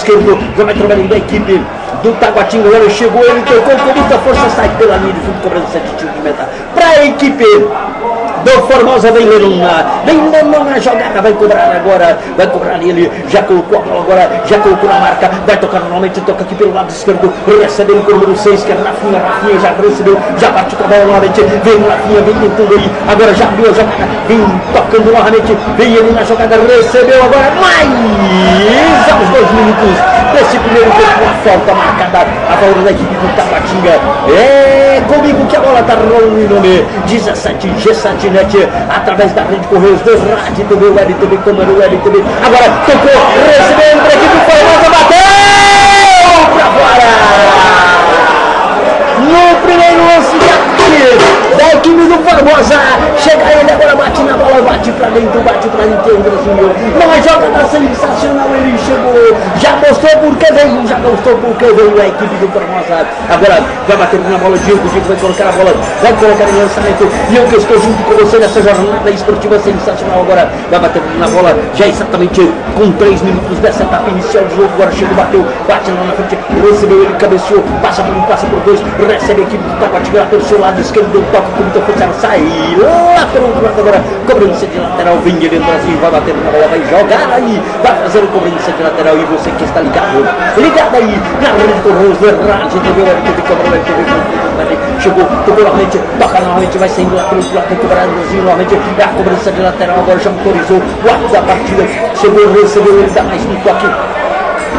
esquerdo, já vai trabalhando a equipe do Taguatinga. Agora chegou, ele tocou com muita força, sai pela linha de fundo, cobrando 7 tiros de meta para a equipe do Formosa. Vem Lennon na jogada, vai cobrar agora, vai cobrar ele, já colocou a bola agora, já colocou na marca, vai tocar novamente, toca aqui pelo lado esquerdo, recebe ele com o número 6, que é Rafinha já recebeu, já bate com a bola novamente, vem Rafinha, vem tentando aí, agora já abriu a jogada, vem tocando novamente, vem ele na jogada, recebeu agora, mais aos 2 minutos desse primeiro tempo, a falta marcada a favor da equipe do Taguatinga. É comigo que a bola tá rolando em nome 17 G7 Net, através da rede Correios do Rádio TV, Web TV, Comando Web TV. Agora tocou, recebeu para a equipe do Formosa, bateu para fora. No primeiro lance da equipe do Formosa, chega ele agora, bate na bola, bate pra dentro, Brasil. Uma jogada sensacional, ele chegou, já mostrou porque veio a equipe do Formosa. Agora vai bater na bola, Diego vai colocar a bola, vai colocar em lançamento, e eu que estou junto com você nessa jornada esportiva sensacional. Agora vai bater na bola, já exatamente com 3 minutos dessa etapa inicial do jogo. Agora chegou, bateu, bate lá na frente, recebeu, ele cabeceou, passa por 1, passa por 2, recebe a equipe do Taguatinga pelo seu lado esquerdo, toca com muita força, ela sai lá pelo outro lado agora, cobrança de lateral, vem ele entra assim, vai bater na bola, vai jogar aí, vai fazer o cobrança de lateral, e você que está ligado aí na rede Correios do Rádio TV, Web TV, Câmara Web TV, chegou, tocou novamente, toca novamente, vai saindo lá pelo lado, cobrado novamente, é a cobrança de lateral, agora já autorizou o ato da partida, chegou, recebeu, ele dá mais um toque,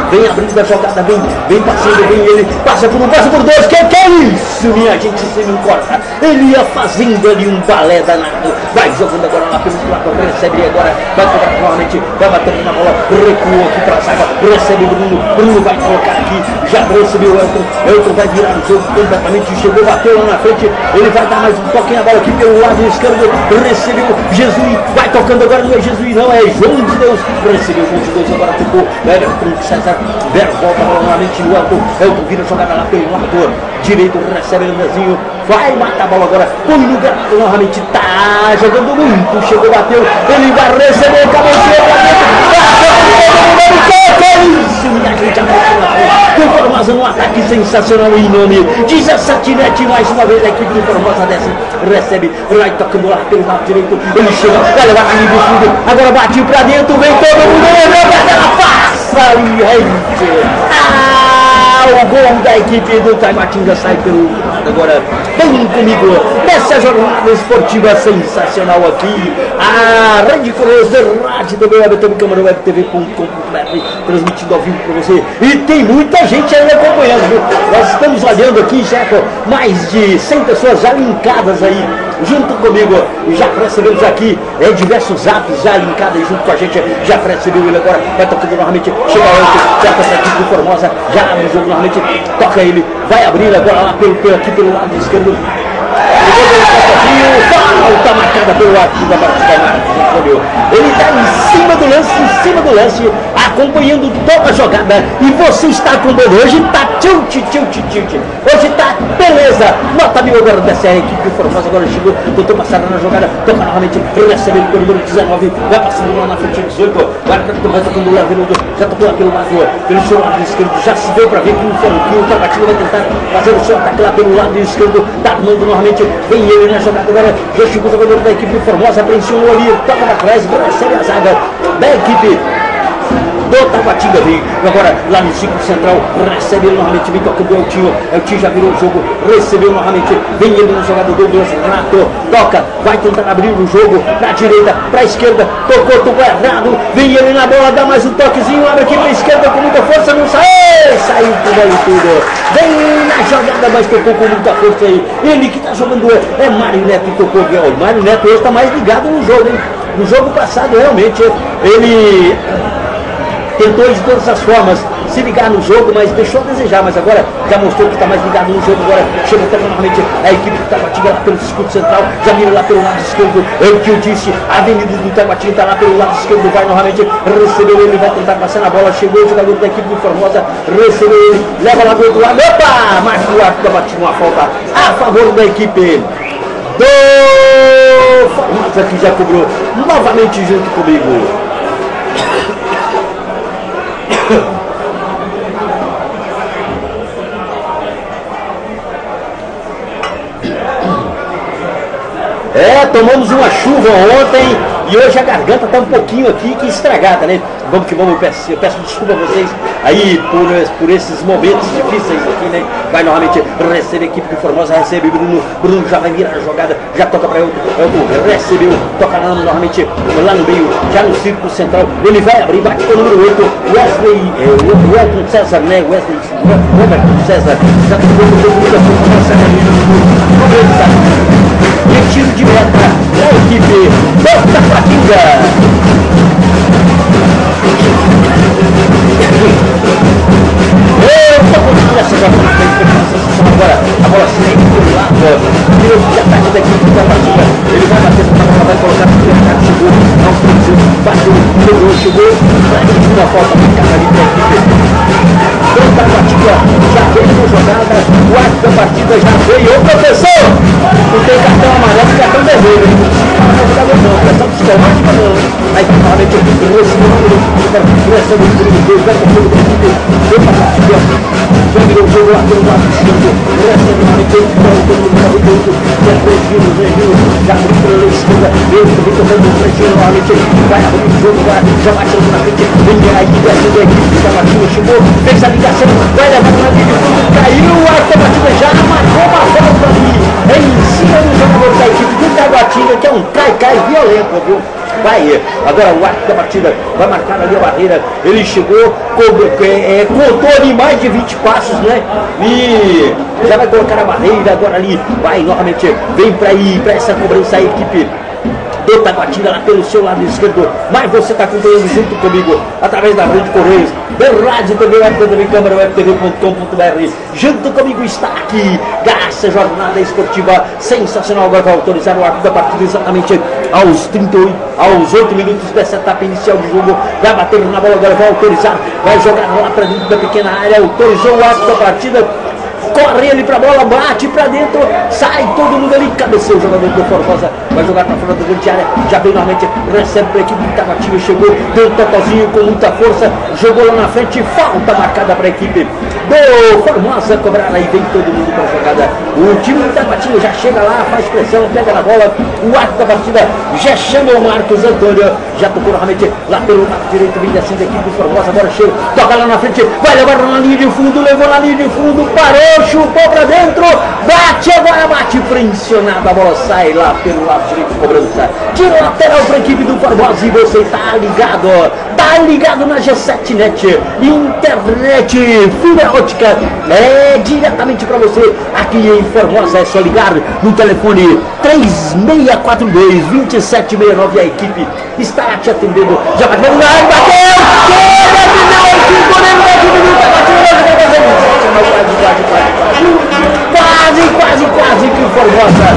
vem abrindo a jogada, vem passando, vem ele, passa por 1, passa por 2, que é isso, minha gente, se não importa, ele ia fazendo ali um balé danado, vai jogando agora lá pelo lado, recebe agora, vai cobrar novamente, vai batendo na bola, recua aqui pra zaga, recebe Bruno vai colocar aqui, já recebeu o Elton vai virar o jogo completamente, chegou, bateu lá na frente, ele vai dar mais um toque na bola aqui pelo lado esquerdo, recebeu Jesus, vai tocando agora, não é Jesus não, é João de Deus, recebeu João de Deus, agora tocou, César, volta novamente o Elton vira jogada lá pelo lado direito, recebe o Andrezinho, vai matar a bola agora, põe no gramado novamente, tá jogando muito, chegou, bateu, ele vai receber, cabeceou pra dentro, que é isso, minha gente, a Formosa num ataque sensacional em nome 17 Net, mais uma vez a equipe do Formosa desce, recebe, vai tocando lá pelo lado direito, ele chega, vai levar a linha do fundo, agora bate pra dentro, vem todo mundo, ela passa ali, o gol da equipe do Taguatinga sai pelo lado agora, vem comigo nessa jornada esportiva sensacional aqui, a Rede Correios do Rádio TV, Web TV, Câmara Web TV.com.br, transmitido ao vivo para você, e tem muita gente aí acompanhando, viu? Nós estamos olhando aqui já com mais de 100 pessoas já linkadas aí junto comigo, já recebemos aqui diversos apps já linkados aí junto com a gente, já recebeu ele agora, vai tocando novamente, chega antes, toca essa equipe do Formosa, já abre o jogo novamente, toca ele, vai abrir agora lá aqui pelo lado esquerdo, falta marcada pelo árbitro da partida, ele está em cima do lance, acompanhando toda a jogada, e você está acompanhando, hoje está tilt, hoje está beleza, nota 1000 agora dessa equipe do Formosa, agora chegou, botou passada na jogada, toca novamente, recebe ele com o número 19, vai passando lá na frente, 18, vai tocando lá, já tocou lá pelo seu lado esquerdo, já se deu para ver que o Taguatinga vai tentar fazer o seu ataque lá pelo lado esquerdo, tá armando novamente, vem ele na jogada agora, já chegou o jogador da equipe do Formosa, apreensão ali, toca pra trás, recebe a zaga da equipe do Taguatinga, vem agora lá no ciclo central, recebe ele novamente, vem tocando o Eltinho já virou o jogo, recebeu novamente, vem ele na jogada do Douglas Renato, toca, vai tentar abrir o jogo, pra direita, pra esquerda, tocou errado, vem ele na bola, dá mais um toquezinho, abre aqui pra esquerda com muita força, não saiu tudo aí tudo, vem na jogada, mas tocou com muita força aí, ele que tá jogando é Mário Neto, tocou bem, o Mário Neto hoje tá mais ligado no jogo, hein? No jogo passado realmente ele tentou de todas as formas se ligar no jogo, mas deixou a desejar, mas agora já mostrou que está mais ligado no jogo, agora chega até novamente a equipe do Taguatinga lá pelo escudo central, já mira lá pelo lado esquerdo, eu que eu disse, a avenida do Taguatinga está lá pelo lado esquerdo, vai novamente, recebeu ele, vai tentar passar na bola, chegou o jogador da equipe do Formosa, recebeu ele, leva lá do outro lado, opa, mas o árbitro bateu uma falta a favor da equipe do Formosa, que já cobrou novamente junto comigo. Tomamos uma chuva ontem e hoje a garganta tá um pouquinho aqui que estragada, né? Vamos que vamos, eu peço desculpa a vocês aí por esses momentos difíceis aqui, né? Vai novamente receber a equipe do Formosa, recebe Bruno já vai virar a jogada, já toca para Elton, recebeu, toca lá novamente lá no meio, já no círculo central, ele vai abrir, bate com o número 8, Wesley, Elton César, né? Wesley, Robert César, já tocou no jogo da Formosa, e tiro de meta da equipe da Patinga. Agora a bola sai do lado, tiro de ataque da equipe da Patinga. Ele vai bater na bola, vai colocar no mercado, chegou ao fim, bateu, chegou, vai uma falta marcada ali para a equipe da Patinga. Já veio na jogada, o arco da partida já veio. Ô professor, não tem cartão amarelo e cartão vermelho, não precisa jogador não, pressão psicológica não. Aí finalmente esse número, pressão do número 2, vai com o jogo da equipe da Patinga. Já virou o jogo lá pelo lado esquerdo, recebe novamente o número 98, já previno, já abriu pela esquerda, ele também tocando o frente novamente, vai abrir o jogo, já batendo na frente, ele aí desce da equipe da Patinga, chegou, fez a ligação, vai levar na linha de fundo, caiu, o arco da Patinga já marcou uma falta ali, em cima do jogador da equipe do Taguatinga, que é um cai violento, viu? Vai, agora o arco da partida vai marcar ali a barreira, ele chegou, contou ali mais de 20 passos, né? E já vai colocar a barreira, agora ali, vai novamente, vem para essa cobrança a equipe do Taguatinga lá pelo seu lado esquerdo, mas você está acompanhando junto comigo através da Rede Correios, da Rádio TV, Web TV, Câmara, webtv.com.br. Junto comigo está aqui, essa jornada esportiva sensacional. Agora vai autorizar o arco da partida exatamente aos 8 minutos dessa etapa inicial de jogo. Vai bater na bola, agora vai autorizar, vai jogar lá para dentro da pequena área, autorizou o arco da partida. Corre ele pra bola, bate pra dentro, sai todo mundo ali, cabeceia o jogador do Formosa, vai jogar pra fora da grande área, já bem normalmente, recebe pra equipe do Taguatinga, chegou, deu um totozinho com muita força, jogou lá na frente, falta marcada pra equipe do Formosa, cobrar aí, vem todo mundo pra jogada, o time do Taguatinga já chega lá, faz pressão, pega na bola, o arco da partida, já chama o Marcos Antônio, já tocou novamente lá pelo lado direito, vem descendo a equipe do Formosa, agora chega, toca lá na frente, vai levar na linha de fundo, levou na linha de fundo, parou, chupou pra dentro, bate, agora bate pressionado, a bola sai lá pelo lado direito, cobrança de lateral pra equipe do Formosa. E você tá ligado na G7 Net, internet fibra ótica, diretamente pra você aqui em Formosa. É só ligar no telefone 3642-2769, a equipe estará te atendendo. Já vai bateu, chega, final, o goleiro da equipe do quase que o Formosa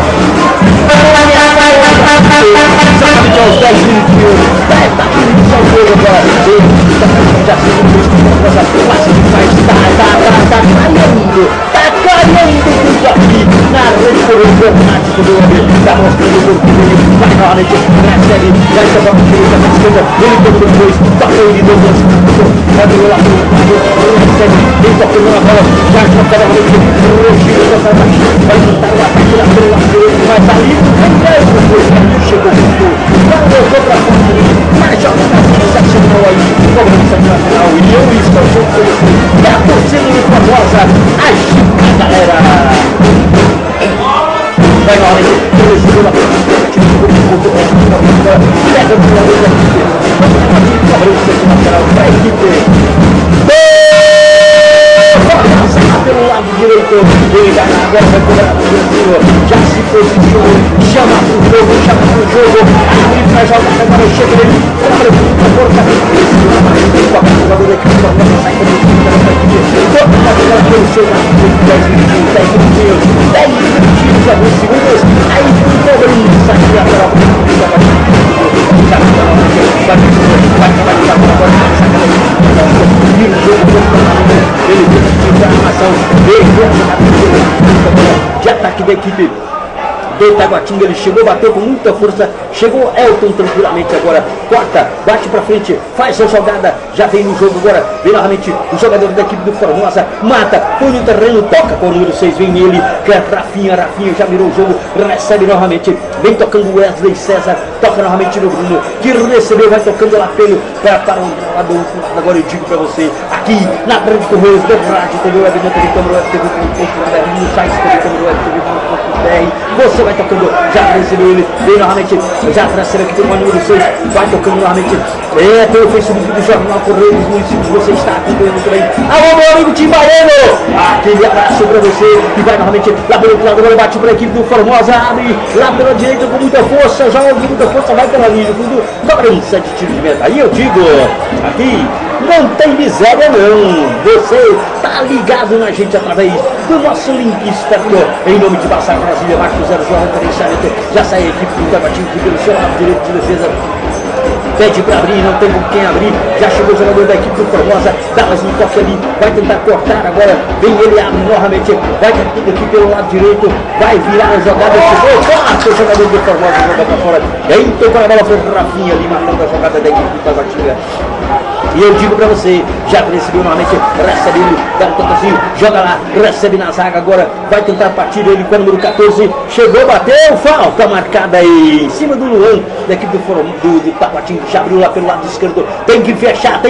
exatamente aos 10 minutinhos da etapa inicial do jogo agora. Já se Formosa quase que faz, tá caindo tudo aqui na Rede Correios Automático do homem, tá mostrando o corpo dele, vai novamente, recebe, vai tocar para a direita, para a esquerda, ele tocou depois, toca ele, Douglas, vai vir lá pelo lado, recebe, ele tocando na bola, já toca novamente, vai tentar o ataque lá pelo lado direito, mas ali, chegou o gol, vai voltou para fora, mas joga na sensacional aí, cobrança de lateral, e eu estou junto com você, é a torcida do Formosa, agita a galera. Vai lá, ele chegou na frente, pega o jogador da equipe, cobrança de lateral para a equipe Formosa pelo lado direito, ele vai agora, vai cobrar o Brasil, já se posicionou, chama pro jogo, a equipe vai jogar, agora chega ele, cobra a força, toca o jogador da equipe Formosa, sai para a equipe, toca a bola pelo seu lado, 10 minutinhos, alguns segundos, aí cobrança de lateral para a equipe da partida, de ataque da equipe do Taguatinga. Ele chegou, bateu com muita força, chegou Elton tranquilamente agora, corta, bate pra frente, faz a jogada, já vem no jogo agora, vem novamente o jogador da equipe do Formosa, mata, põe no terreno, toca com o número 6, vem ele, que é Rafinha já virou o jogo, recebe novamente, vem tocando Wesley César, toca novamente no Bruno, que recebeu, vai tocando lá para o lado do outro lado. Agora eu digo pra você, aqui na Grande Correios, da Rádio TV Web, na TV Câmara Web, TV.com.br, no site TV Câmara Web, TV.com.br, você vai tocando, já recebeu ele, vem novamente, já recebe aqui pelo número 6, vai tocando novamente, pelo Facebook do Jornal Correio dos Municípios, você está acompanhando também. Alô, meu amigo Tim Baiano, aquele abraço pra você, e vai novamente lá pelo outro lado, agora bate para a equipe do Formosa, abre lá pela direita com muita força, joga com muita força, vai pela linha, fundo, cobrança de tiro de meta. Aí eu digo, aqui não tem miséria não, você tá ligado na gente através do nosso link esperto, em nome de Bassar Brasília, Marcos 0 João referenciamento, já sai a equipe do Taguatinga aqui pelo seu lado direito de defesa, pede para abrir, não tem com quem abrir, já chegou o jogador da equipe do Formosa, dá mais um toque ali, vai tentar cortar agora, vem ele, abre novamente, vai aqui pelo lado direito, vai virar a jogada, chegou, corta o jogador do Formosa, joga para fora, e aí tocou na bola, foi o Rafinha ali, matando a jogada da equipe do Taguatinga. E eu digo pra você, já recebeu novamente, recebe ele, dá um toquezinho, joga lá, recebe na zaga agora, vai tentar partir ele com o número 14, chegou, bateu, falta marcada aí, em cima do Luan, da equipe do Taguatinga, já abriu lá pelo lado esquerdo, tem que fechar,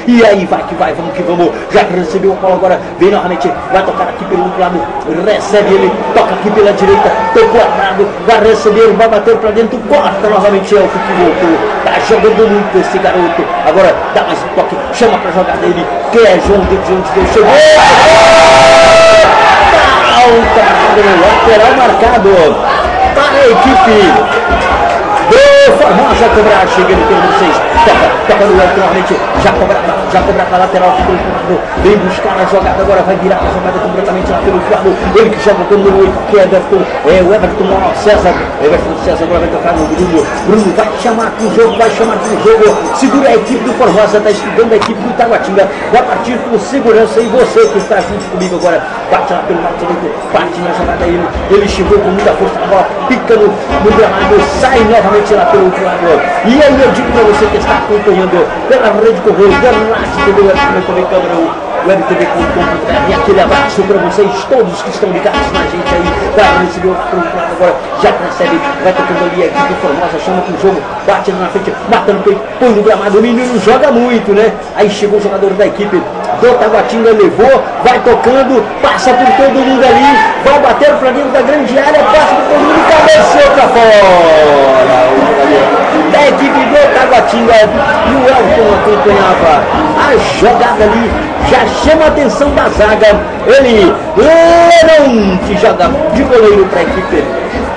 e aí vai que vai, vamos que vamos, já recebeu a bola agora, vem novamente, vai tocar aqui pelo outro lado, recebe ele, toca aqui pela direita, tocou errado, vai receber, vai bater pra dentro, corta novamente, é o que voltou, tá jogando muito esse garoto, agora dá mais um toque, chama pra jogar dele, que é João de Deus, chegou! Lateral marcado para a equipe do Formosa cobrar, chega ele pelo 6, toca no Elton novamente, já cobra pra lateral, vem buscar a jogada, agora vai virar a jogada completamente lá pelo lado, ele que joga com o número 8, que é o Everton César agora vai tocar no Bruno vai chamar pro jogo, segura a equipe do Formosa, está estudando a equipe do Taguatinga, vai partir com segurança, e você que está junto comigo agora, bate lá pelo lado direito, parte na jogada, ele chegou com muita força na bola, pica no gramado, sai novamente lá pelo outro lado, e aí eu digo para você que está acompanhando pela Rede Correio, pela Rádio TV Web, também câmera webtv.com.br, aquele abraço para vocês todos que estão ligados na gente aí, para receber o outro lado agora, já recebe, vai tocando ali a equipe Formosa, chama pro jogo, bate na frente, matando o peito, põe no gramado, o menino joga muito, né? Aí chegou o jogador da equipe do Taguatinga, levou, vai tocando, passa por todo mundo ali, vai bater para dentro da grande área, passa por todo mundo e cabeceou para fora. Da equipe do Taguatinga, e o Elton acompanhava a jogada ali, já chama a atenção da zaga, ele que joga de goleiro para a equipe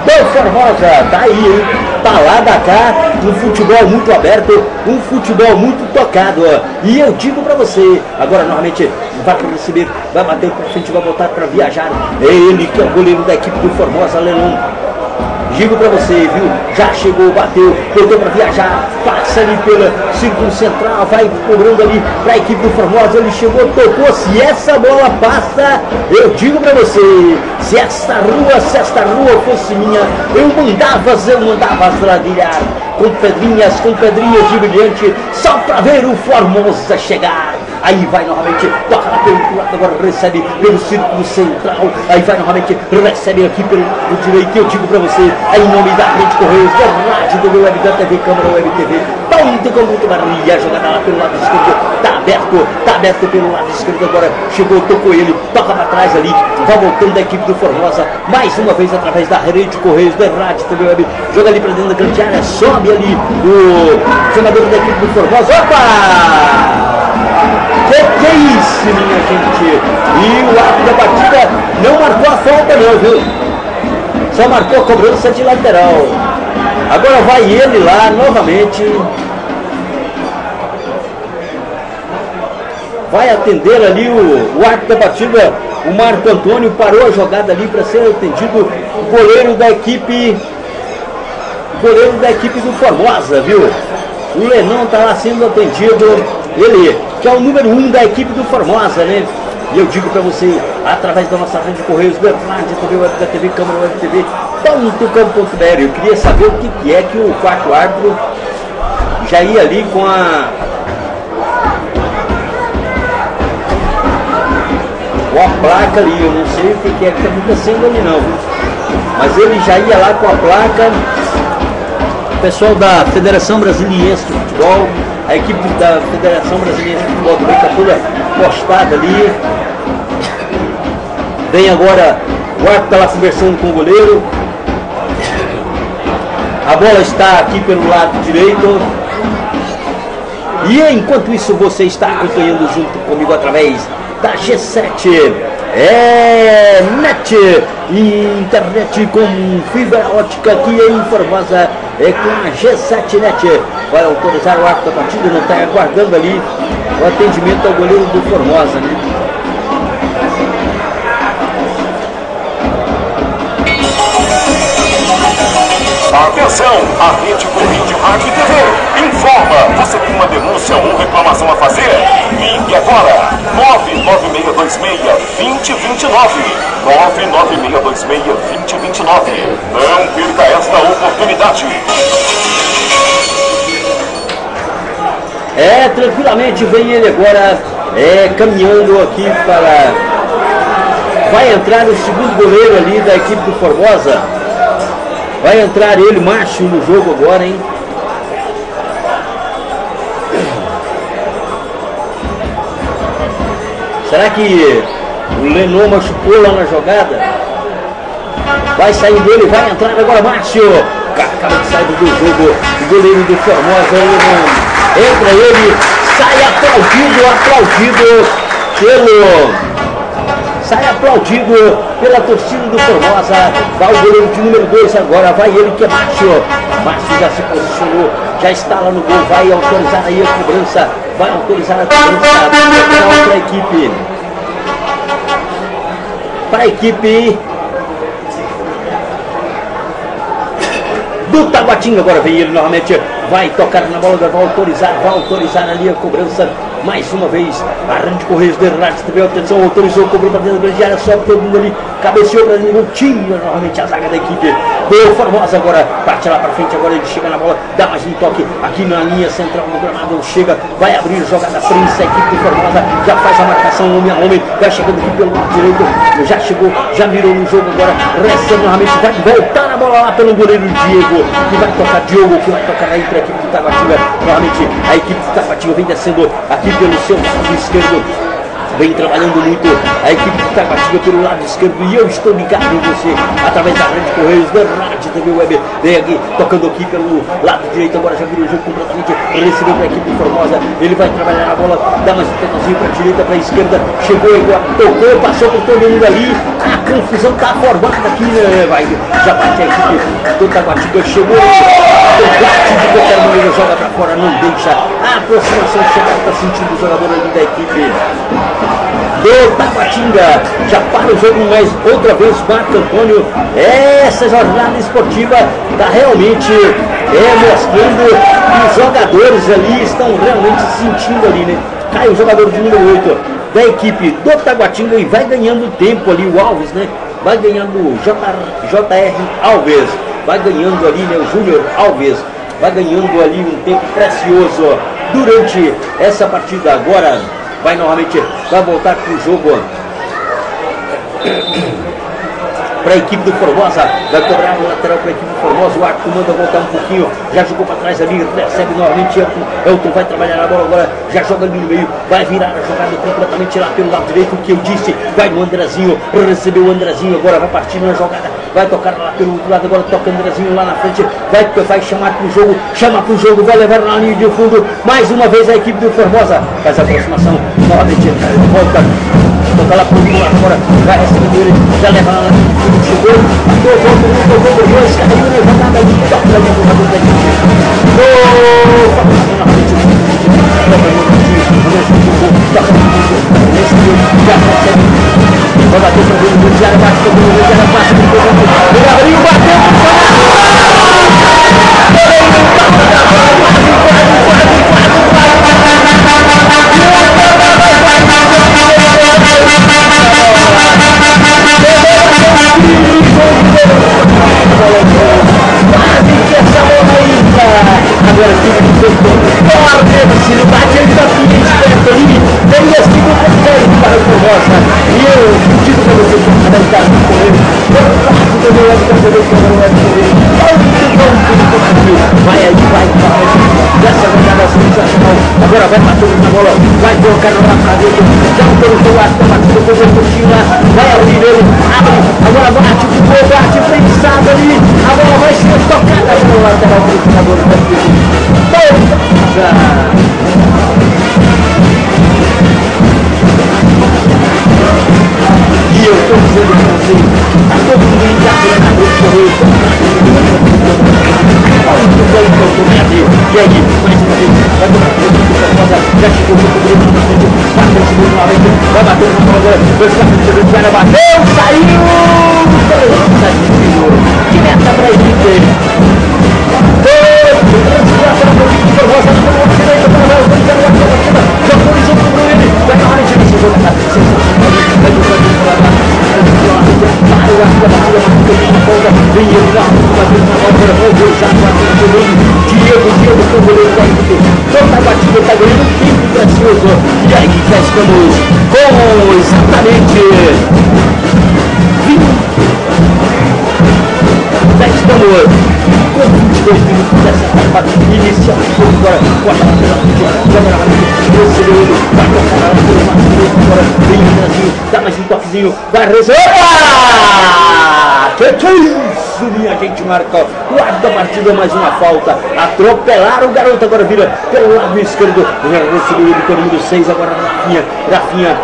do Formosa, tá aí, hein? Tá lá da cá, um futebol muito aberto, um futebol muito tocado, e eu digo pra você, agora novamente vai receber, vai bater pra frente, vai voltar pra viajar, é ele que é o goleiro da equipe do Formosa, Lenon. Digo pra você, viu? Já chegou, bateu, botou pra viajar, passa ali pela círculo central, vai cobrando ali pra equipe do Formosa, ele chegou, tocou, se essa bola passa, eu digo pra você, se esta rua fosse minha, eu mandava ladrilhar, com pedrinhas de brilhante, só pra ver o Formosa chegar. Aí vai novamente, toca lá pelo outro lado, agora recebe pelo círculo central, aí vai novamente, recebe aqui pelo lado direito, eu digo pra você, aí em nome da Rede Correios, da Rádio do Web, da TV Câmara Web TV, a jogada lá pelo lado esquerdo, tá aberto pelo lado esquerdo, agora chegou, tocou ele, toca pra trás ali, vai voltando da equipe do Formosa, mais uma vez através da Rede Correios, da Rádio TV Web, joga ali pra dentro da grande área, sobe ali o jogador da equipe do Formosa, opa! Que é isso, minha gente? E o árbitro da partida não marcou a falta não, viu? Só marcou a cobrança de lateral. Agora vai ele lá novamente. Vai atender ali o árbitro da partida, o Marco Antônio, parou a jogada ali para ser atendido o goleiro da equipe do Formosa, viu? O Lenon tá lá sendo atendido, ele que é o número 1 da equipe do Formosa, né? E eu digo para você, através da nossa rede de Correios, da Rádio TV, Web, da TV Câmara Web TV, .com.br. Eu queria saber o que é que o quarto árbitro já ia ali com a placa ali. Eu não sei o que é que está acontecendo ali não, mas ele já ia lá com a placa. O pessoal da Federação Brasiliense de Futebol, a equipe da Federação Brasiliense de Futebol também está toda postada ali. Vem agora, o árbitro está lá conversando com o goleiro. A bola está aqui pelo lado direito. E enquanto isso você está acompanhando junto comigo através da G7 net, internet com fibra ótica aqui em Formosa, com a G7 net. Vai autorizar o árbitro da partida, não está aguardando ali o atendimento ao goleiro do Formosa, né? Atenção, a Rede Corrida Rádio e TV informa. Você tem uma denúncia ou reclamação a fazer? Ligue agora, 99626-2029. 99626-2029. Não perca esta oportunidade. Tranquilamente vem ele agora, caminhando aqui para... Vai entrar o segundo goleiro ali da equipe do Formosa. Vai entrar ele, Márcio, no jogo agora, hein? Será que o Lennon machucou lá na jogada? Vai sair dele, vai entrar agora Márcio. Acaba de sair do jogo o goleiro do Formosa. Entra ele, sai aplaudido pelo... Sai aplaudido pela torcida do Formosa. Vai o goleiro de número 2 agora. Vai ele que é Márcio. Márcio já se posicionou. Já está lá no gol. Vai autorizar aí a cobrança. Vai autorizar a cobrança para a equipe. Para a equipe do Taguatinga. Agora vem ele novamente. Vai tocar na bola. Vai autorizar ali a cobrança. Mais uma vez, a Rede Correios de Rádio TV, atenção, autorizou, cobrou para dentro da grande área, sobe todo mundo ali, cabeceou para dentro, tinha novamente a zaga da equipe do Formosa agora, parte lá para frente, agora ele chega na bola, dá mais um toque aqui na linha central do gramado, chega, vai abrir jogada prensa, a equipe do Formosa já faz a marcação homem a homem, vai chegando aqui pelo lado direito, já chegou, já virou no jogo agora, recebe novamente, vai voltar a bola lá pelo goleiro Diego, que vai tocar Diogo, que vai tocar aí para a equipe do Taguatinga, novamente a equipe do Taguatinga vem descendo aqui pelo seu lado esquerdo, vem trabalhando muito a equipe de Taguatinga pelo lado esquerdo, e eu estou ligado em você através da Rede Correios da Rádio TV Web. Vem aqui, tocando aqui pelo lado direito, agora já virou o jogo completamente, recebeu para a equipe de Formosa, ele vai trabalhar a bola, dá mais um toquezinho para a direita, para a esquerda, chegou agora, tocou, passou por todo mundo ali, a confusão está formada aqui, né? Vai, já bate a equipe do Taguatinga, chegou, bate de qualquer maneira, joga para fora, não deixa a aproximação chegar, está sentindo o jogador ali da equipe do Taguatinga. Já para o jogo mais outra vez, Marco Antônio. Essa jornada esportiva está realmente mostrando que os jogadores ali estão realmente sentindo ali, né? Cai o jogador de número 8 da equipe do Taguatinga e vai ganhando tempo ali o Alves, né? Vai ganhando o JR Alves, vai ganhando ali, né, o Júnior Alves, vai ganhando ali um tempo precioso durante essa partida. Agora vai novamente, vai voltar para o jogo para a equipe do Formosa, vai cobrar o lateral para a equipe do Formosa, o Arco manda voltar um pouquinho, já jogou para trás ali, recebe novamente Elton, vai trabalhar a bola agora, já joga ali no meio, vai virar a jogada completamente lá pelo lado direito, o que eu disse, vai no Andrezinho, recebeu o Andrezinho, agora vai partir na jogada, vai tocar lá pelo outro lado, agora toca o Andrezinho lá na frente, vai chamar para o jogo, chama para o jogo, vai levar na linha de fundo, mais uma vez a equipe do Formosa, faz a aproximação, novamente volta, toca lá pro lado agora, vai recebendo ele, já leva lá, chegou, tocou, dois, caiu, levantada ali, toca ali, o jogador da equipe. Já recebe, vai bater para o Mundial, bate para o Mundial, passa para o Mundial, ele abriu, bateu, Se não bate, ele tá tudo esperto ali. Teria sido um controle para o Formosa. E eu digo para vocês que cada um está correndo. Todo quarto do meu lado, cada vez que eu não é correr. Vai aí, vai. Dessa jogada sensacional. Agora vai batendo na bola. Vai colocar lá pra dentro. Já o pelo seu lado, tá batendo com o curtinho lá. Vai abrir ele, abre. Agora bate, ficou, bate, pensado ali. A bola vai ser tocada pelo lateral do jogador da e eu estou dizendo para você, a todo mundo ligado na rede correio, muito bem, e aí, mais uma vez, vai tomar já chegou muito bem, bate esse mundo novamente, vai bater na bola agora, o cara bateu, saiu, que meta para a equipe. E aí já estamos com exatamente 20. Já estamos com 22 minutos dessa etapa inicial. Agora, corta lá pela frente, recebeu ele, vai tocar lá pelo Marcos, agora vem o Brasil, dá mais um toquezinho, vai receber. Que isso, minha gente, marca o lado da partida, mais uma falta. Atropelaram o garoto, agora vira pelo lado esquerdo. Já recebeu ele com o número 6, agora Rafinha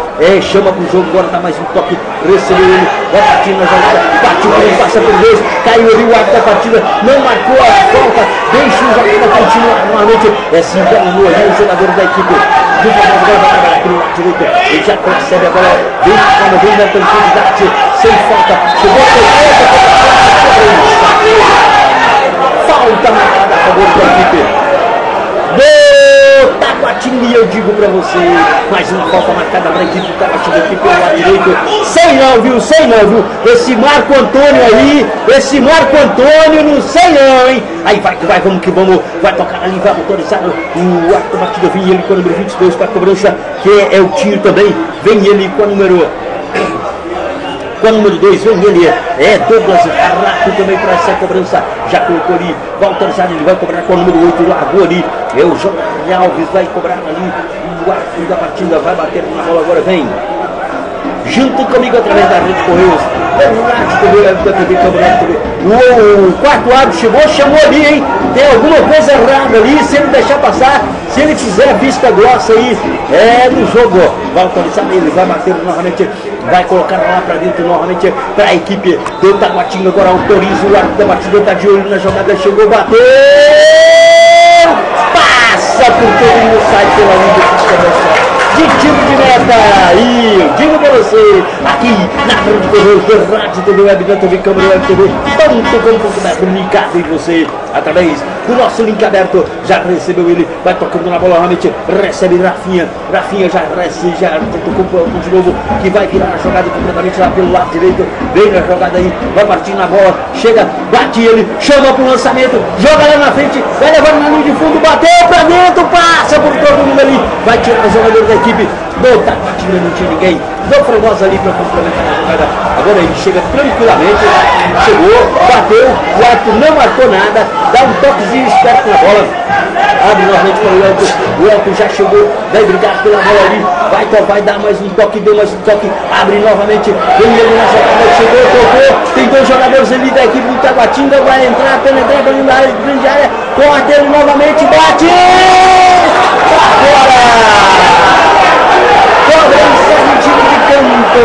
chama pro jogo, agora dá mais um toque. Recebeu ele, vai partindo na jogada, partiu, passa por dois, caiu ali o arco da partida, não marcou a falta, deixa o jogador continuar normalmente. Se enganou ali o jogador da equipe do Formosa, agora vai trabalhar pelo lado direito. Ele já recebe a bola, vem na tranquilidade, sem falta, chegou a falta marcada a favor da equipe do Taguatinga. E eu digo pra você, mais uma falta marcada pra equipe do Taguatinga aqui pelo lado direito. Sei não, viu? Esse Marco Antônio aí, não sei não, hein? Aí vai, vamos que vamos, vai tocar ali, vai autorizar o arco da partida. Vem ele com o número 22 para a cobrança, que é o tiro também. Vem ele com o número 2, vem ele, Douglas Rato também para essa cobrança, já colocou ali, vai autorizar, ele vai cobrar com o número 8, largou ali, o Jorge Alves vai cobrar ali, o arco da partida, vai bater na bola, agora vem, junto comigo através da rede Correios, o quarto árbitro chegou, chamou ali, hein, tem alguma coisa errada ali, se ele deixar passar, se ele fizer vista grossa aí, no jogo, vai autorizar ele, vai bater novamente, vai colocar lá pra dentro novamente para a equipe do Taguatinga. Agora autoriza o arco da partida, tá de olho na jogada, chegou, bateu, passa por todo mundo, sai pela linha de tiro de meta. E eu digo pra você, aqui na frente do Correio, Rádio TV Web, da TV Câmara Web TV, .com.br, ligado em você, através do nosso link aberto. Já recebeu ele, vai tocando na bola novamente, recebe Rafinha já tocou de novo, que vai virar a jogada completamente lá pelo lado direito, vem na jogada aí, vai partir na bola, chega, bate ele, chama pro lançamento, joga lá na frente, vai levando na linha de fundo, bateu pra dentro, passa por todo mundo ali, vai tirar o jogador da equipe do Taguatinga, não tinha ninguém, do Formosa ali para complementar a jogada. Agora ele chega tranquilamente, chegou, bateu, o árbitro não marcou nada, dá um toquezinho esperto na bola, abre novamente para o Elton já chegou, vai brigar pela bola ali, vai dar mais um toque, deu mais um toque, abre novamente, vem ele na jogada, chegou, tocou, tem dois jogadores ali da equipe do Taguatinga, vai entrar, penetrar para dentro da área, grande área, corta ele novamente, bate! Agora! Cobrança de tiro de campo,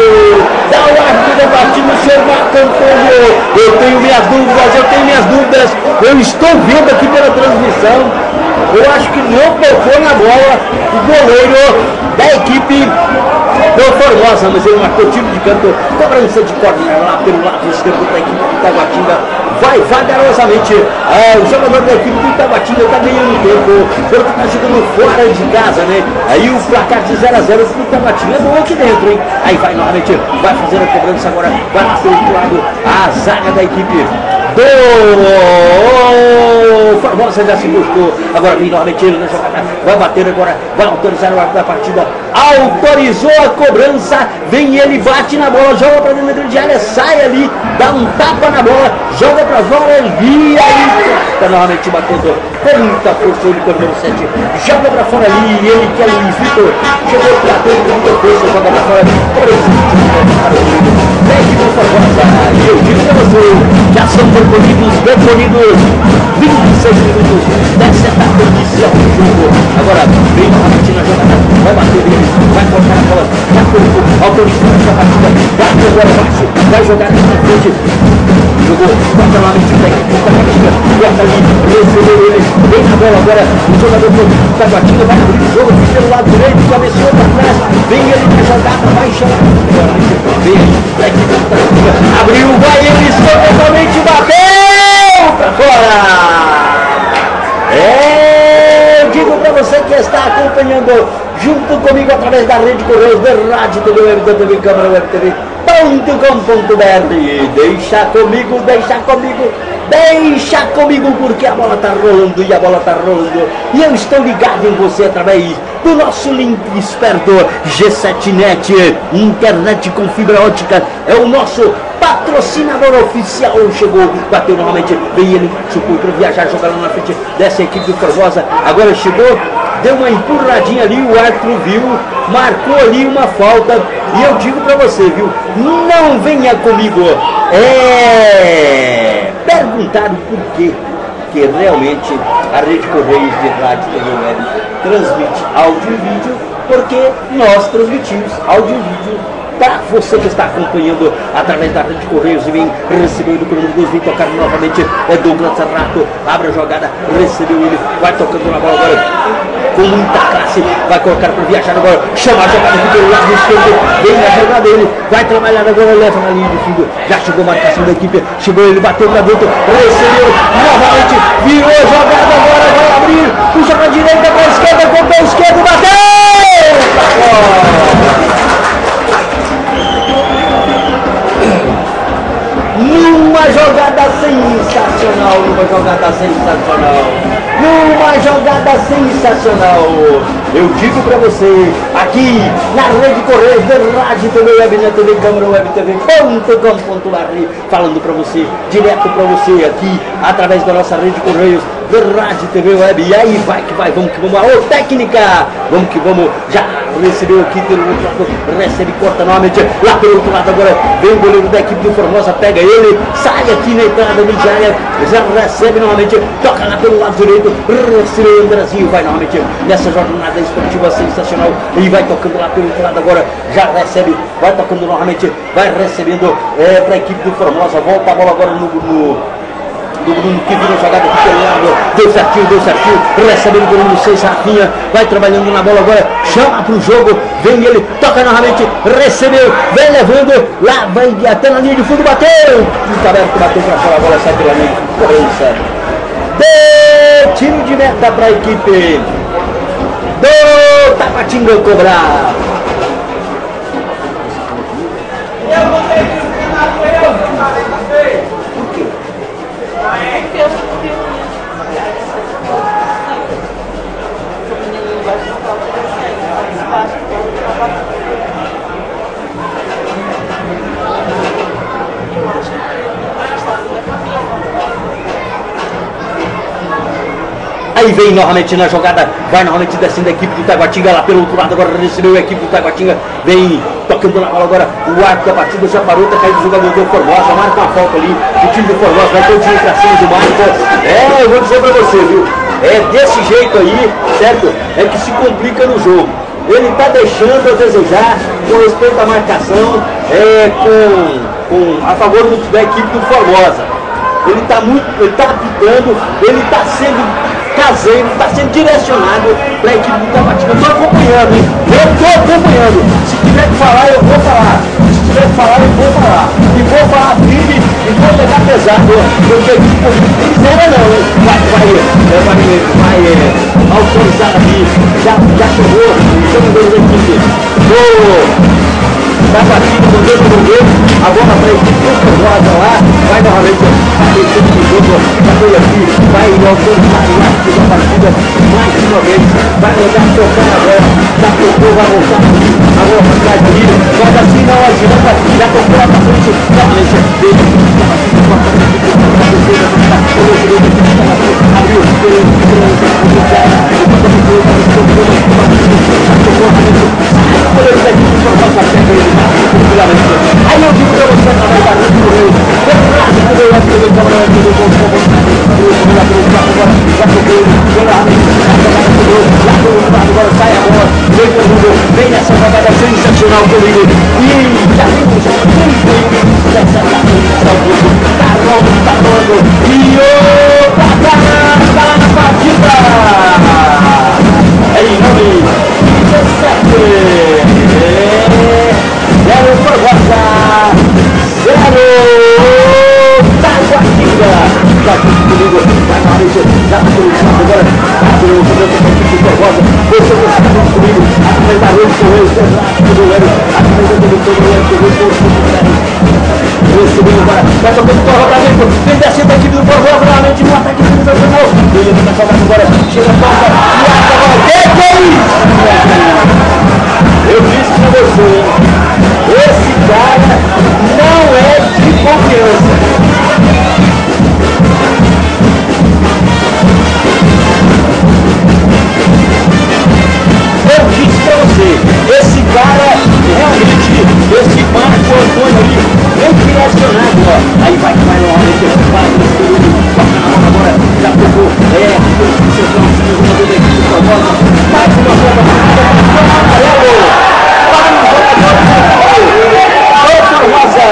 dá o árbitro da partida, o senhor Marco Antônio. Eu tenho minhas dúvidas, eu estou vendo aqui pela transmissão, eu acho que não tocou na bola o goleiro da equipe do Formosa, mas ele marcou tiro de canto, cobrança de corner lá pelo lado esquerdo da equipe do Taguatinga. Vai vagarosamente, o jogador da equipe do Taguatinga está ganhando tempo, porque está jogando fora de casa, né? Aí o placar de 0-0 pro Taguatinga é bom aqui dentro, hein? Aí vai novamente, vai fazer a cobrança agora, vai lá pelo outro lado, a zaga da equipe do Formosa, já se buscou. Agora vem novamente ele na jogada. Vai bater agora, vai autorizar o árbitro da partida. Autorizou a cobrança. Vem ele, bate na bola, joga para dentro da grande área, sai ali, dá um tapa na bola, joga para fora e aí está novamente batendo com muita força. Ele com o número 7 joga para fora ali. Ele que é o Vitor chegou para dentro com muita força, joga para fora. Vem que Formosa. E eu digo para você, já são percorridos 26 minutos dessa etapa inicial do jogo. Agora vem novamente na jogada, vai bater ele, vai cortar a bola, já colocou, autorizando essa partida, bate agora baixo, vai jogar aqui na frente. Jogou, bota novamente o técnico da partida, bota ali, recebeu ele, vem na bola agora, o jogador do Taguatinga vai abrir o jogo pelo lado direito, cabeceou para trás, vem ele na jogada, vai chamar, vem aí, a equipe do Taguatinga, abriu, vai ele, totalmente bateu para fora! Eu digo para você que está acompanhando junto comigo através da rede Correios de Rádio, TV, Web TV, Câmara, Web TV.com.br. Deixa comigo, porque a bola está rolando e a bola está rolando. E eu estou ligado em você através do nosso link esperto G7net, internet com fibra ótica. É o nosso patrocinador oficial. Chegou, bateu novamente, vem ele, supõe para viajar, jogar lá na frente dessa equipe do Formosa. Agora chegou, deu uma empurradinha ali, o árbitro viu, marcou ali uma falta. E eu digo para você, viu, não venha comigo perguntar o porquê que realmente a Rede Correios de Rádio TV Web transmite áudio e vídeo, porque nós transmitimos áudio e vídeo para você que está acompanhando através da Rede Correios e vem receber do número 2, vem tocar novamente, é Douglas Rato, abre a jogada, recebeu ele, vai tocando na bola agora com muita classe, vai colocar para viajar agora, chama a jogada aqui pelo lado esquerdo, vem na jogada dele, vai trabalhar agora, leva na linha de fundo, já chegou a marcação da equipe, chegou ele, bateu para dentro, recebeu novamente, virou a jogada agora, vai abrir, puxa para a direita, para a esquerda, com o pé esquerdo, bateu! Numa jogada sensacional, eu digo pra você, aqui na Rede Correios de Rádio TV Web, na TV Câmara, Web TV.com.br, falando pra você, direto pra você aqui, através da nossa Rede Correios de Rádio TV Web. E aí vai que vai, vamos que vamos, ô técnica, vamos que vamos, já recebeu aqui pelo outro lado, recebe, corta novamente, lá pelo outro lado agora, vem o goleiro da equipe do Formosa, pega ele, sai aqui na entrada da área, já recebe novamente, toca lá pelo lado direito, recebeu o Andrezinho, vai novamente nessa jornada esportiva sensacional, e vai tocando lá pelo outro lado agora, já recebe, vai tocando novamente, vai recebendo para a equipe do Formosa, volta a bola agora no Bruno, que virou jogada aqui pelo lado, deu certinho, recebendo o número 6, Rafinha, vai trabalhando na bola agora, chama pro jogo, vem ele, toca novamente, recebeu, vem levando, lá vai até na linha de fundo, bateu, muito aberto, bateu pra fora, a bola sai pela linha, cobrança, de tiro de meta para a equipe do Taguatinga cobrar. Aí vem novamente na jogada, vai novamente descendo a equipe do Taguatinga lá pelo outro lado, agora recebeu a equipe do Taguatinga, vem tocando na bola agora, o arco da partida já parou, tá caindo o jogador do Formosa, marca uma falta ali, o time do Formosa vai todinho pra cima do Marco. Eu vou dizer pra você, viu, é desse jeito aí, certo, é que se complica no jogo. Ele está deixando a desejar com respeito à marcação, a favor da equipe do Formosa. Ele está apitando, ele está sendo caseiro, está sendo direcionado para a equipe do Taguatinga. Eu estou acompanhando, hein? Eu estou acompanhando. Se tiver que falar, eu vou falar. Se tiver que falar, eu vou falar. E vou falar firme e vou pegar pesado. Porque a equipe não, hein? Vai autorizar aqui. Já chegou o jogador da equipe Taguatinga, mandando o goleiro. A bola para a equipe do Formosa lá. Vai novamente. vai voltar aqui, agora para trás ali, mas assim não adianta, já tocou lá para frente, realmente dele, aí eu digo para você através da rede do Reis, agora sai a bola, vem nessa jogada sensacional comigo e já vimos muito dessa tá rolando e tá na partida em nome 17 0 Formosa 0 Taguatinga. Já comigo, vai na rede, já tá começando agora, o equipe Formosa, você está comigo, através da rede do Reis, através do recebeu agora, vai tocando o rodamento, vem descendo a equipe do Formosa, novamente no ataque sensacional, ele está jogando agora, chega a falta, e agora, que é isso? Eu disse pra você, esse cara não é de confiança. Eu disse pra você, esse cara realmente, esse Marco Antônio ali, bem direcionado, ó. Aí vai normalmente, vai no segundo, toca na bola agora, já tocou, mais uma bola, amarelo, Formosa,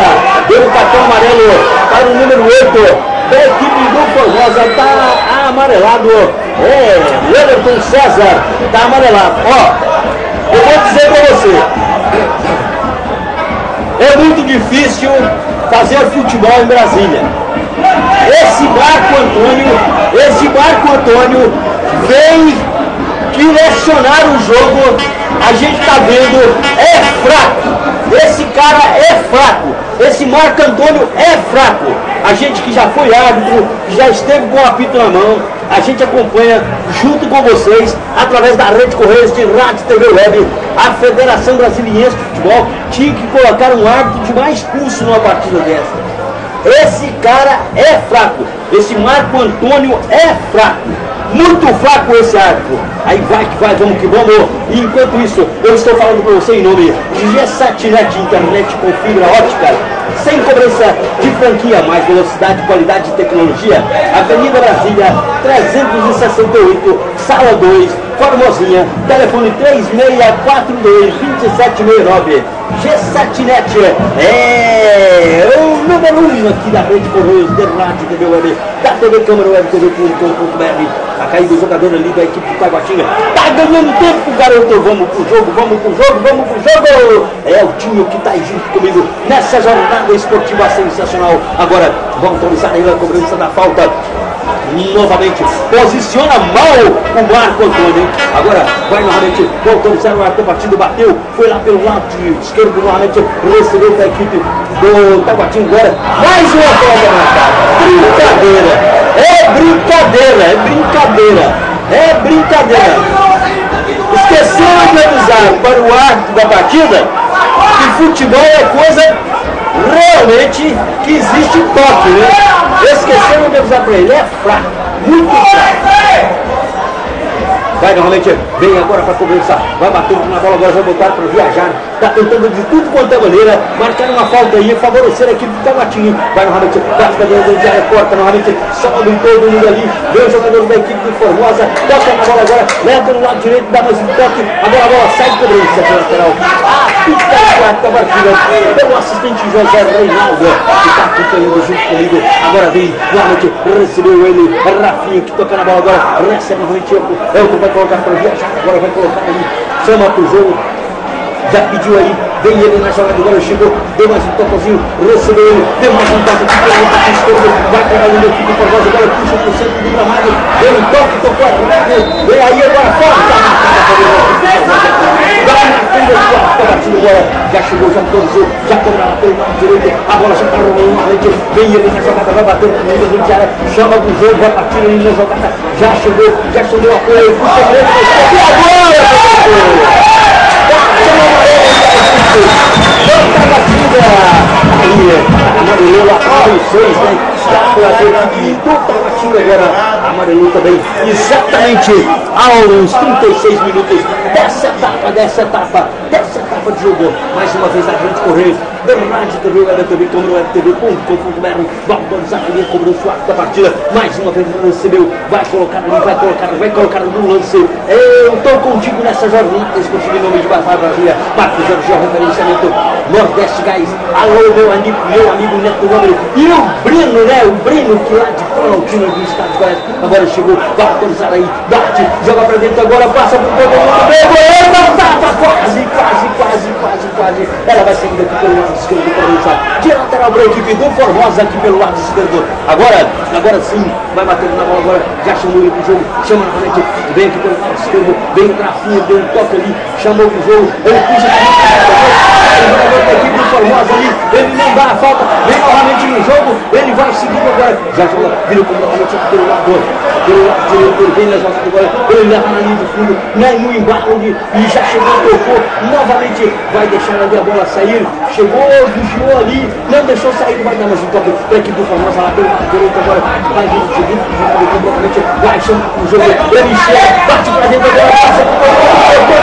deu o cartão amarelo para o número 8 da equipe do Formosa, está amarelado, Leverton César, está amarelado, ó, eu vou dizer para você, é muito difícil fazer futebol em Brasília, esse Marco Antônio vem direcionar o jogo, a gente está vendo, é fraco. Esse cara é fraco, esse Marco Antônio é fraco. A gente que já foi árbitro, que já esteve com o apito na mão, a gente acompanha junto com vocês, através da Rede Correios de Rádio TV Web, a Federação Brasiliense de Futebol tinha que colocar um árbitro de mais pulso numa partida dessa. Esse cara é fraco, esse Marco Antônio é fraco. Muito fraco esse árbitro. Aí vai que vai, vamos que vamos. E enquanto isso, eu estou falando para você em nome de G7net Internet com fibra ótica, sem cobrança de franquia, mais velocidade, qualidade e tecnologia. Avenida Brasília, 368, Sala 2, Formosinha, telefone 3642-2769. G7net é o número 1 aqui da Rede Correios de Rádio TV Web, da TV Câmara Web, TV.com.br. A caída do jogador ali da equipe do Taguatinga. Tá ganhando tempo, garoto. Vamos pro jogo, vamos pro jogo, vamos pro jogo. É o time que tá aí junto comigo nessa jornada esportiva sensacional. Agora, vão autorizar aí a cobrança da falta. Novamente, posiciona mal o Marco Antônio. Agora vai novamente, vão autorizar o arco partido, bateu, foi lá pelo lado esquerdo, novamente recebeu da equipe do Taguatinga. Agora, mais uma bola marcada. Brincadeira. É brincadeira. Esqueceram de avisar para o árbitro da partida que futebol é coisa realmente que existe toque, né? Esqueceram de avisar para ele, é fraco, muito fraco. Vai novamente, vem agora para começar, vai batendo na bola, agora vai botar para viajar, tá tentando de tudo quanto é maneira, marcar uma falta aí, favorecer a equipe do Taguatinga. Vai novamente, bate dentro de área, corta novamente, sobe todo mundo ali, vem o jogador da equipe do Formosa, toca na bola agora, leva no lado direito, dá mais um toque, agora a bola sai de cobrança pela lateral. Apita a quarta partida, pelo assistente José Reinaldo, que está acompanhando junto comigo. Agora vem, novamente, recebeu ele, Rafinha, que toca na bola agora, recebe novamente, vai colocar para viajar, agora vai colocar ali, chama pro jogo, já pediu aí, vem ele na jogada, agora chegou, deu mais um toquezinho, recebeu ele, deu mais um toque, vai trabalhando aqui com o Formosa, agora puxa pro centro do gramado, deu um toque, tocou a vem aí agora fora, já chegou, já autorizou, já cobra pelo lado direito, a bola já está rolando na frente, vem ele na jogada, vai bater com ele dentro de área, chama pro jogo, vai partir ali na jogada, já chegou o apoio, puxa direito, e agora, Aí, amarelou lá para os 6, né? Para a equipe do Taguatinga agora, amarelou também, exatamente aos 36 minutos dessa etapa de jogo. Mais uma vez a grande correio da Rádio TV, WebTV, como webtv.com.br, valorizar a cobrança o arco da partida. Mais uma vez recebeu, vai colocar no lance. Eu estou contigo nessa jornada, escolhi o nome de Batalha Brasília, Marcos Jorge, referenciamento Nordeste Gás. Alô, meu amigo Neto Gomes e o Brino, né? O Brino que lá de Planaltina do estado de Goiás. Agora chegou, vai autorizar aí, bate, joga pra dentro agora, passa pro poder do meio, não tapa, quase. Ela vai seguindo aqui pelo lado esquerdo do Corinthians, de lateral para a equipe do Formosa aqui pelo lado esquerdo. Agora sim, vai batendo na bola agora, já chamou ele pro jogo, chama novamente, vem aqui pelo lado esquerdo, vem o Grafinha, deu um toque ali, chamou pro jogo, ele puxa a equipe do Formosa ali, ele não dá a falta, vem novamente no jogo, ele vai seguindo agora, já joga, vira completamente pelo lado direito, ele vem na jogada agora, ele leva na linha de fundo, no embalo e já chegou, tocou, novamente vai deixar ali a bola sair, chegou, vigiou ali, não deixou sair, vai dar mais um toque para a equipe do Formosa lá pelo lado direito agora, vai vir seguindo, completamente, vai chamar o jogo, ele chega, bate para dentro agora, passa para a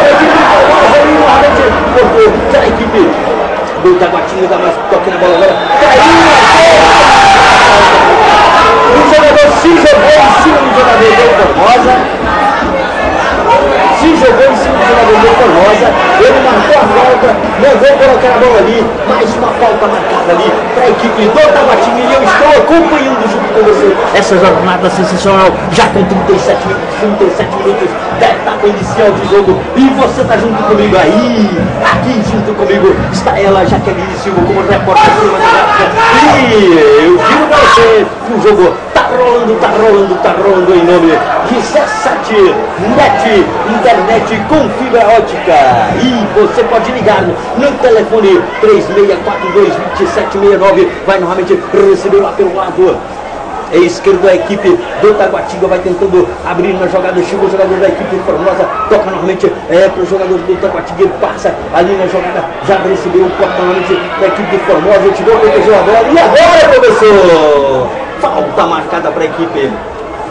equipe do Formosa ali, novamente, cortou, já a equipe do Taguatinga dá mais toque na bola agora, o jogador se jogou em cima do jogador do Formosa, ele marcou a falta, mandou colocar a bola ali, mais uma falta marcada ali para a equipe do Taguatinga e eu estou acompanhando junto com você essa jornada sensacional, já com 37 minutos da etapa inicial do jogo e você está junto comigo aí, aqui junto comigo está ela, Jaqueline Silva, como repórter e eu digo para você que o jogo tá rolando em nome de Cessat Net, internet com fibra ótica. E você pode ligar no telefone 3642-2769. Vai novamente receber lá pelo lado esquerdo a equipe do Taguatinga, vai tentando abrir na jogada, chega o jogador da equipe Formosa, toca novamente para o jogador do Taguatinga, ele passa ali na jogada, já recebeu o corte novamente da equipe do Formosa, tirou, protegeu a bola e agora, professor, falta marcada para a equipe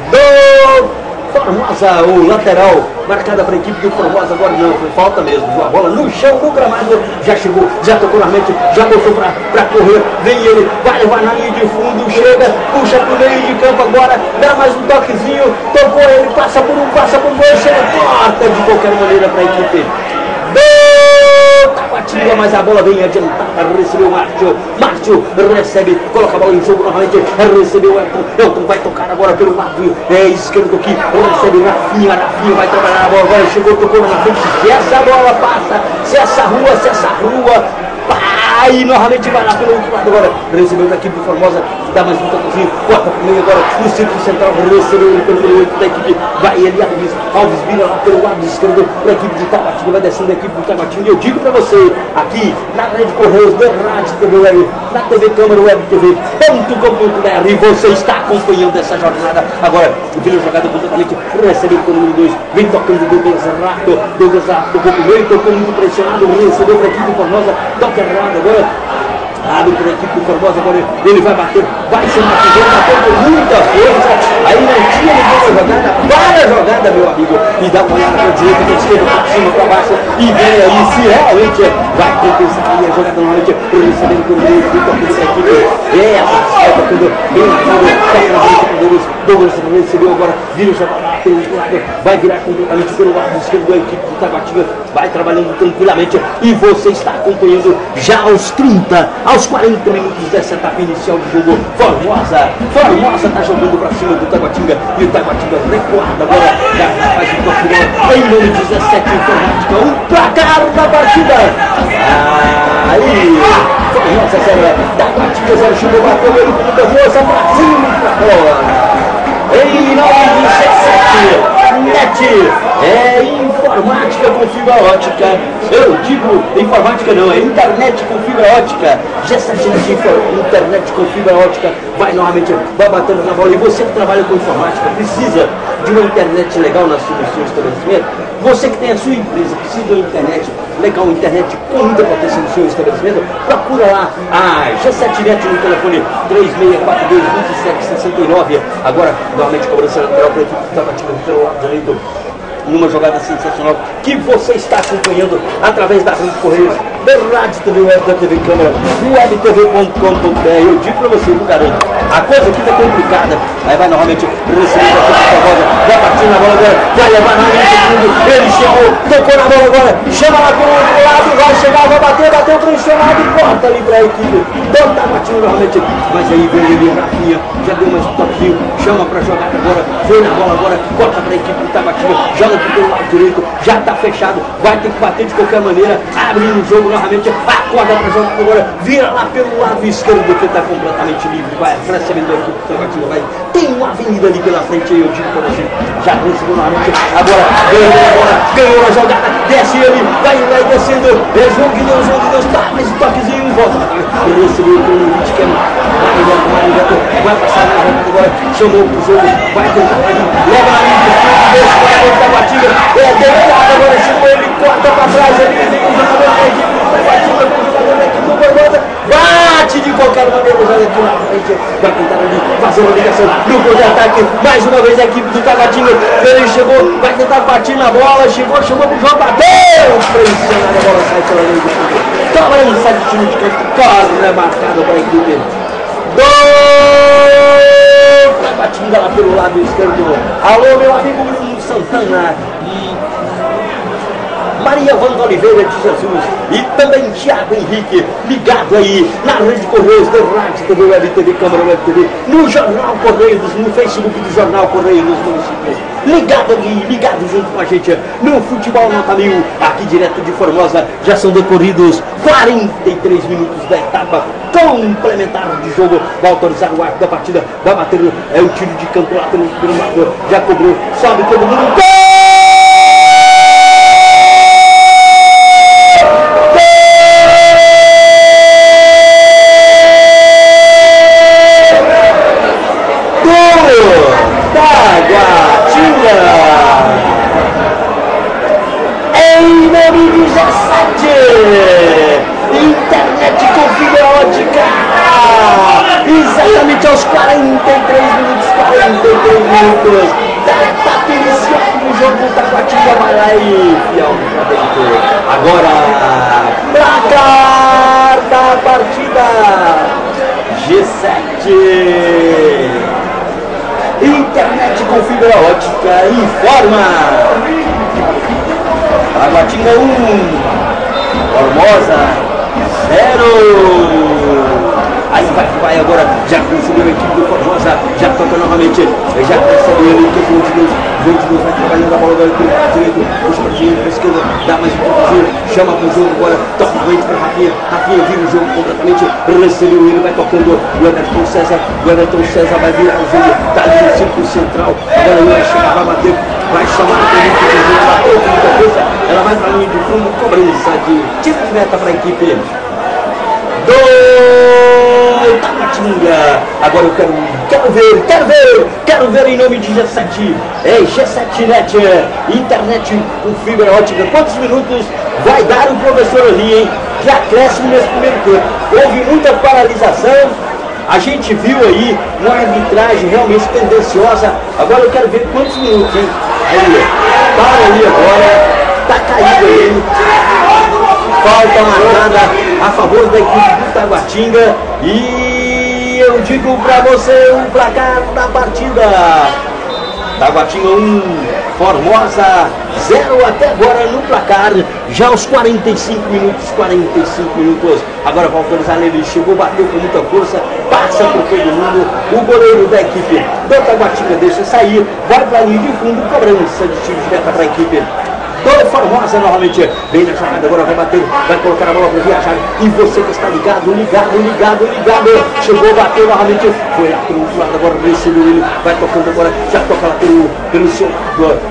do Formosa, o lateral marcada para a equipe do Formosa, agora não, foi falta mesmo, a bola no chão do gramado, já chegou, já tocou na mente, já botou para correr, vem ele, vai levar na linha de fundo, chega, puxa para o meio de campo agora, dá mais um toquezinho, tocou ele, passa por dois, chega, corta de qualquer maneira para a equipe do Taguatinga, mas a bola vem adiantada, recebeu o Márcio recebe, coloca a bola em jogo novamente, recebeu o Elton vai tocar agora pelo lado esquerdo aqui, recebe Rafinha vai trabalhar a bola, agora chegou, tocou na frente, se essa bola passa, se essa rua, aí novamente vai lá pelo outro lado agora, recebeu da equipe Formosa, dá mais um toquezinho, corta pro meio agora, no círculo central, recebeu ele pelo 8 da equipe, vai ele, Alves vira lá pelo lado esquerdo, para a equipe de Taguatinga, vai descendo a equipe do Taguatinga, e eu digo para você, aqui na Rede Correios, da Rádio TV, na TV Câmara, webtv.com.br, você está acompanhando essa jornada, agora, o filho jogado completamente, recebeu com o número 2, vem tocando Douglas Rato, tocou pro meio, tocou muito pressionado, recebeu para a equipe Formosa, toca errado agora, abre para a equipe Formosa, agora ele vai bater, vai chamar a figura, bateu com muita força, aí não tinha ninguém na jogada, para a jogada, meu amigo, e dá uma olhada para a direita, para a esquerda, para cima, para baixo, e vem aí, se realmente vai compensar aí a jogada novamente, recebendo com o meio, tocando para a equipe, sai tocando bem na frente, toca na frente para Douglas recebeu agora, vira o jogada pelo outro lado, vai virar completamente pelo lado esquerdo da equipe do Taguatinga, vai trabalhando tranquilamente, e você está acompanhando já aos 40 minutos dessa etapa inicial do jogo. Formosa está jogando para cima do Taguatinga e o Taguatinga recuado agora, já faz o toque em nome de 17 Informática, o placar da partida. Aí, Formosa 0, Taguatinga 0, chegou, bateu ele com muita força para cima da bola. Em nome de 17 Net, informática com fibra ótica, eu digo informática não, é internet com fibra ótica, G7 Net, internet com fibra ótica, vai novamente, vai batendo na bola, e você que trabalha com informática, precisa de uma internet legal no seu estabelecimento, você que tem a sua empresa, precisa de uma internet legal, internet com muita potência no seu estabelecimento, procura lá a G7 Net no telefone 3642-2769. Agora, novamente, cobrança lateral para a equipe que está batendo pelo lado direito. Numa jogada sensacional que você está acompanhando através da Rede Correios, da Rádio TV Web, da TV Câmara, do webtv.com.br. Eu digo pra você, viu, garanto, a coisa aqui tá complicada. Aí vai novamente receber a bola, vai partir na bola agora, vai levar na linha do fundo, ele chegou, tocou na bola agora, chama lá pelo outro lado, vai chegar, vai bater, bateu pressionado e corta ali pra equipe. Então tá batendo novamente, mas aí vem ele, Rafinha, já deu mais um toquinho, chama pra jogar agora, vem na bola agora, corta pra equipe do Tabatinga, joga pelo lado direito, já tá fechado, vai ter que bater de qualquer maneira, abre o jogo novamente, acorda pra jogar agora, vira lá pelo lado esquerdo que tá completamente livre, vai recebendo a equipe do Tabatinga, vai, tem uma avenida ali pela frente aí, eu digo pra você, já recebeu novamente, agora ganhou a jogada, desce ele, vai descendo, João de Deus, tá, mais um toquezinho, volta, ele recebeu pelo limite, que é vai passar na jogada agora, chamou pro jogo, vai tentar, leva na linha de fundo, deixa o jogador do Tabatinga, delicado agora, chegou ele, corta pra trás, ele vem o jogador da equipe do Tabatinga, o jogador da equipe do Borbosa, bate de qualquer maneira, joga aqui na frente, vai tentar ali, fazer uma ligação no contra-ataque, mais uma vez a equipe do Tabatinga, ele chegou, vai tentar bater na bola, chegou, chamou pro João, bateu, pressionado, a bola sai pela linha do fundo, cobrança de time de campo, corner marcado para a equipe do Tabatinga lá pelo lado esquerdo. Alô, meu amigo Bruno Santana e Maria Wanda Oliveira de Jesus e também Thiago Henrique, ligado aí na Rede Correios da Rádio TV Web TV Câmara Web TV, no Jornal Correios, no Facebook do Jornal Correios dos Municípios, ligado ali, ligado junto com a gente no Futebol Nota 1000, aqui direto de Formosa. Já são decorridos 43 minutos da etapa complementar de jogo. Vai autorizar o arco da partida, vai bater o tiro de canto lá pelo lado, já cobrou, sobe todo mundo, gol! Em nome de G7, internet com fibra ótica, exatamente aos 43 minutos, tá iniciando o jogo do Tabatinga, vai lá e fiel pra dentro. Agora, placar da partida, G7. Internet com fibra ótica informa. Tabatinga 1, Formosa 0. Aí vai agora, já conseguiu a equipe do Formosa, já toca novamente, já recebe ele, que João de Deus vai trabalhando a bola do direito, puxa pra direita, pra esquerda, dá mais um pouquinho, chama pro jogo agora, toca novamente pra Rafinha vira o jogo completamente, recebeu ele, vai tocando o Everton César vai virar o jogo, tá ali no círculo central, agora ele vai chegar, vai bater, vai chamar a gente, bateu com muita força, ela vai pra linha de fundo, cobrança de tiro de meta pra equipe do Tabatinga. Agora eu quero ver em nome de G7. G7 Net, internet com fibra ótica. Quantos minutos vai dar o professor ali, hein? De acréscimo nesse primeiro tempo. Houve muita paralisação. A gente viu aí uma arbitragem realmente tendenciosa. Agora eu quero ver quantos minutos, hein? Aí, para ali agora. Tá caído aí. Falta marcada a favor da equipe do Tabatinga. E eu digo pra você o placar da partida. Tabatinga 1, Formosa 0 até agora no placar. Já aos 45 minutos. Agora vai autorizar ele, chegou, bateu com muita força, passa por todo mundo. O goleiro da equipe do Tabatinga deixa sair, vai pra linha de fundo, cobrança de tiro de meta pra equipe do Formosa novamente, vem na jogada, agora vai bater, vai colocar a bola para viajar, e você que está ligado, chegou, bateu novamente, foi lá pelo outro lado, agora recebeu ele, vai tocando agora, já toca lá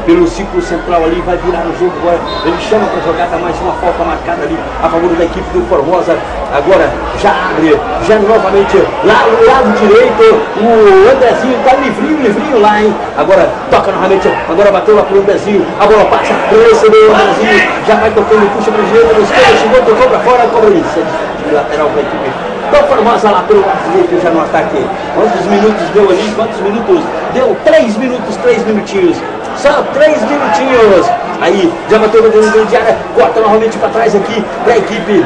pelo círculo central ali, vai virar o jogo agora, ele chama para jogada, mais uma falta marcada ali, a favor da equipe do Formosa, agora já abre, já novamente, lá no lado direito, o Andrezinho tá livrinho lá, hein, agora toca novamente, agora bateu lá pro Andrezinho, a bola passa, recebeu o Andrezinho, já vai tocando, puxa para a direita, no esquerda, chegou, tocou para fora, cobrança de lateral para a equipe do Formosa lá pelo lado direito, já no ataque. Quantos minutos deu ali? Quantos minutos? Deu 3 minutos, 3 minutinhos. Só 3 minutinhos. Aí, já bateu o dedo de área, corta novamente para trás aqui para a equipe.